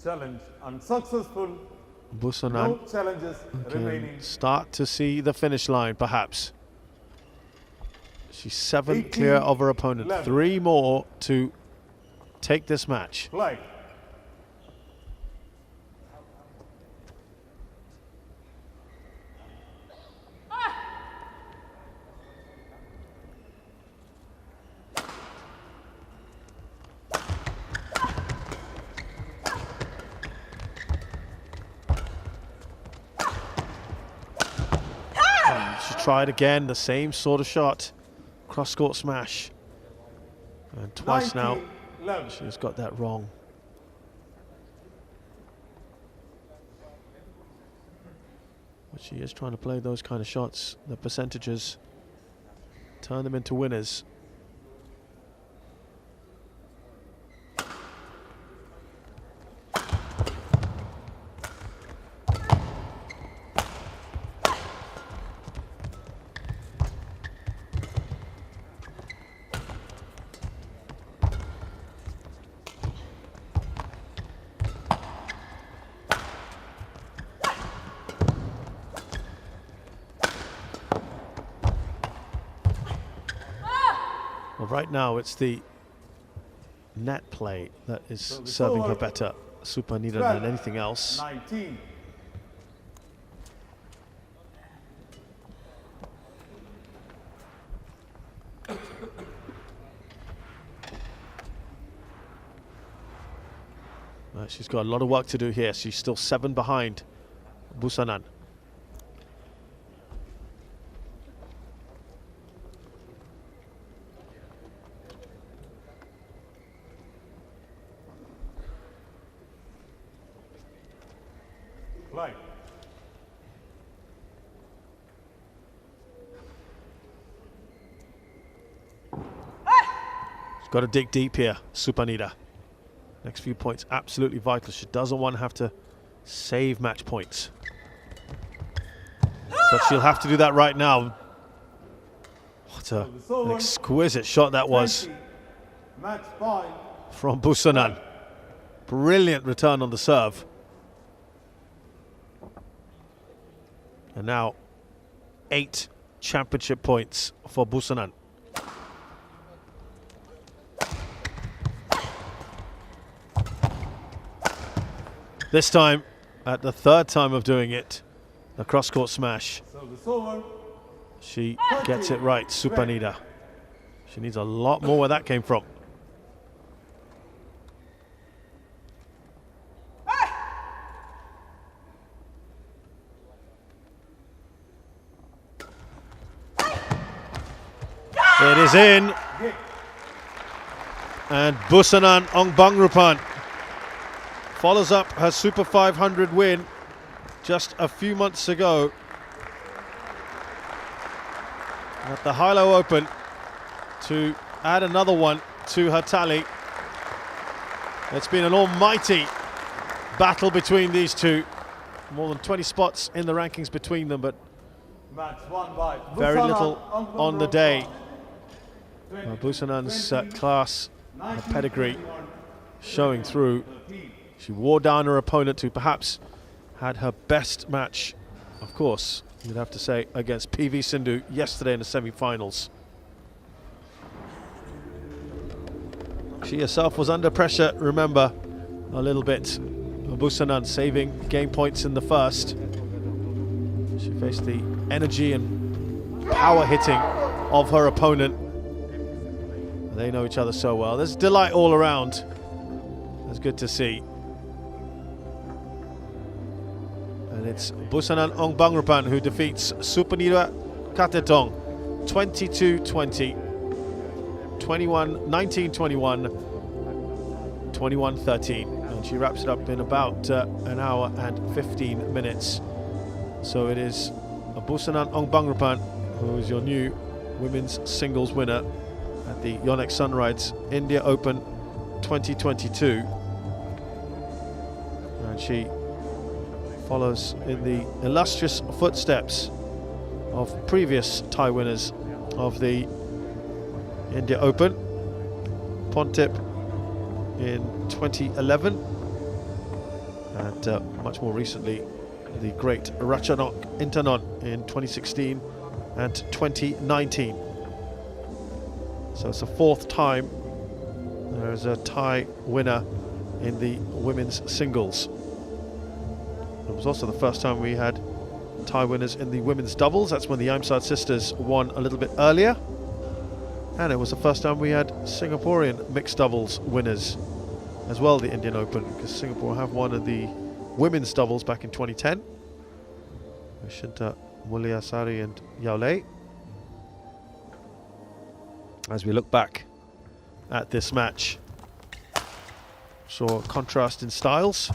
Challenge unsuccessful. Busanan No challenges remaining. can start to see the finish line, perhaps. She's 7 18, clear of her opponent. 11. 3 more to take this match. Flight. She tried again, the same sort of shot. Cross-court smash. And twice 19, now, 11. she's got that wrong. But she is trying to play those kind of shots, the percentages, turn them into winners. Well, right now it's the net play that is serving her better, Supanida, than anything else. 19. She's got a lot of work to do here. She's still 7 behind Busanan. Play. She's got to dig deep here, Supanida. Next few points absolutely vital. She doesn't want to have to save match points. But she'll have to do that right now. What an exquisite shot that was Match point. from Busanan. Brilliant return on the serve. And now 8 championship points for Busanan. This time, at the 3rd time of doing it, a cross-court smash. She gets it right, Supanida. She needs a lot more where that came from. It is in. And Busanan Ongbamrungphan follows up her Super 500 win just a few months ago at the Hilo Open to add another one to her tally. It's been an almighty battle between these two. More than 20 spots in the rankings between them, but very little on the day. Busanan's class, her pedigree showing through. She wore down her opponent, who perhaps had her best match, of course, you'd have to say, against PV Sindhu yesterday in the semi-finals. She herself was under pressure, remember, a little bit. Busanan saving game points in the first. She faced the energy and power hitting of her opponent. They know each other so well. There's delight all around. It's good to see. And it's Busanan Ongbamrungphan who defeats Supanida Katethong 22-20, 19-21, 21-13. And she wraps it up in about an hour and 15 minutes. So it is Busanan Ongbamrungphan who is your new women's singles winner at the YONEX-SUNRISE India Open 2022. And she follows in the illustrious footsteps of previous tie winners of the India Open. Pontip in 2011 and much more recently the great Ratchanok Intanon in 2016 and 2019. So it's the 4th time there's a tie winner in the women's singles. It was also the first time we had tie winners in the women's doubles. That's when the Imsad sisters won a little bit earlier. And it was the first time we had Singaporean mixed doubles winners as well, the Indian Open, because Singapore have won of the women's doubles back in 2010. Shinta Mulyasari and Yao Lei. As we look back at this match, saw a contrast in styles.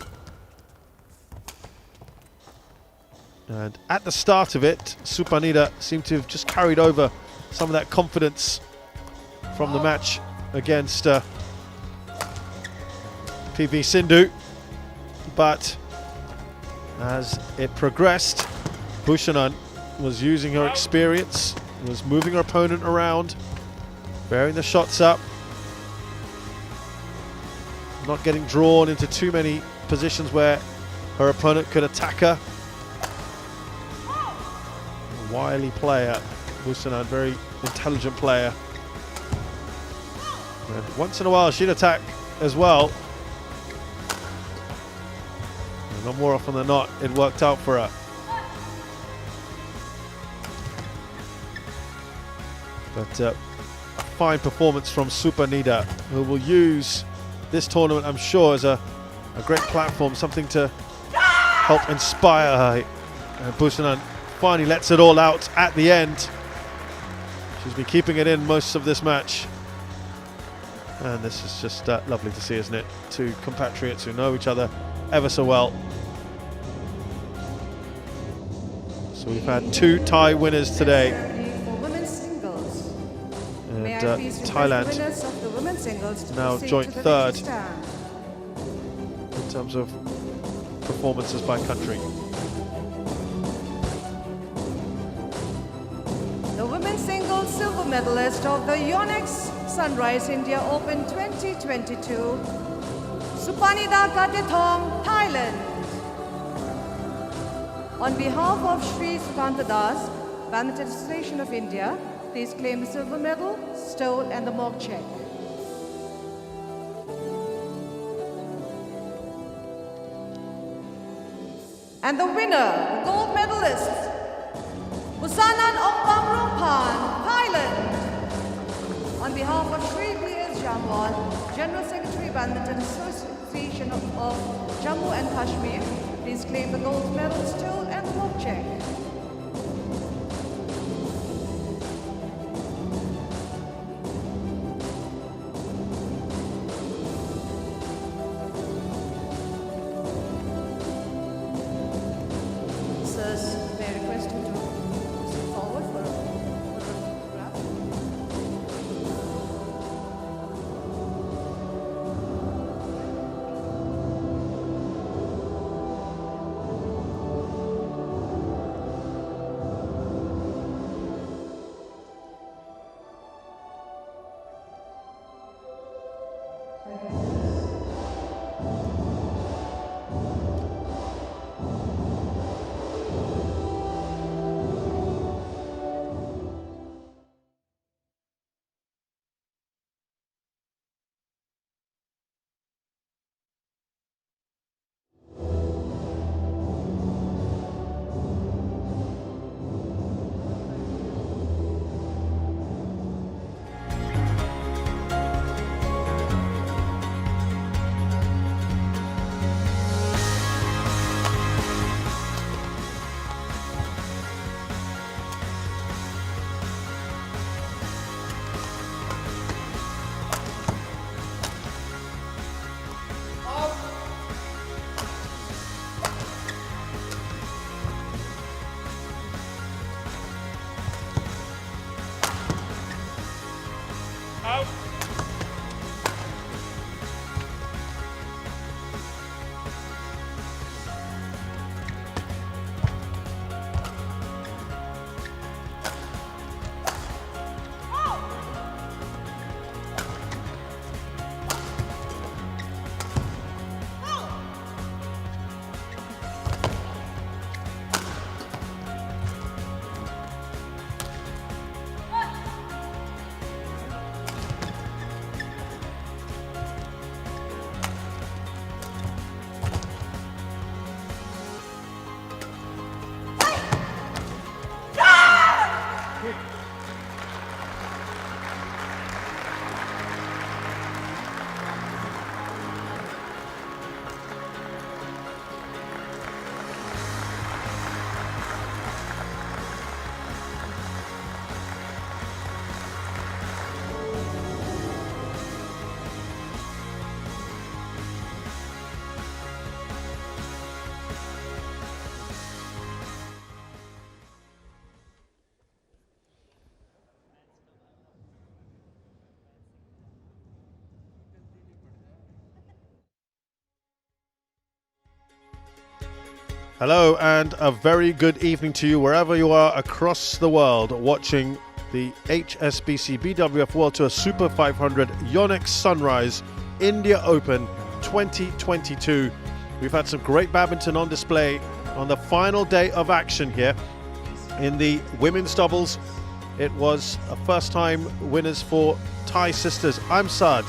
And at the start of it, Supanida seemed to have just carried over some of that confidence from the match against PV Sindhu. But as it progressed, Busanan was using her experience, was moving her opponent around, bearing the shots up, not getting drawn into too many positions where her opponent could attack her. A wily player, Busanan, very intelligent player. And once in a while she'd attack as well. And more often than not, it worked out for her. But a fine performance from Supanida, who will use this tournament, I'm sure, as a great platform, something to help inspire her. Busanan finally lets it all out at the end. She's been keeping it in most of this match. And this is just lovely to see, isn't it? Two compatriots who know each other ever so well. So we've had two tie winners today. And Thailand now joint third in terms of performances by country. The women's singles silver medalist of the YONEX-SUNRISE India Open 2022, Supanida Katethong, Thailand. On behalf of Sri Sukanta Das, Badminton Association of India, please claim the silver medal, stole and the mock check. And the winner, gold medalist, Busanan Ongbamrungphan, Thailand. On behalf of Sri B.S. Jamwal, General Secretary, Badminton Association of Jammu and Kashmir, please claim the gold medal, stole and the mock check. May I request you to step forward for a photograph? Hello and a very good evening to you wherever you are across the world watching the HSBC BWF World Tour Super 500 YONEX-SUNRISE India Open 2022. We've had some great badminton on display on the final day of action here in the women's doubles it was a first-time winners for Thai sisters. I'm Sad.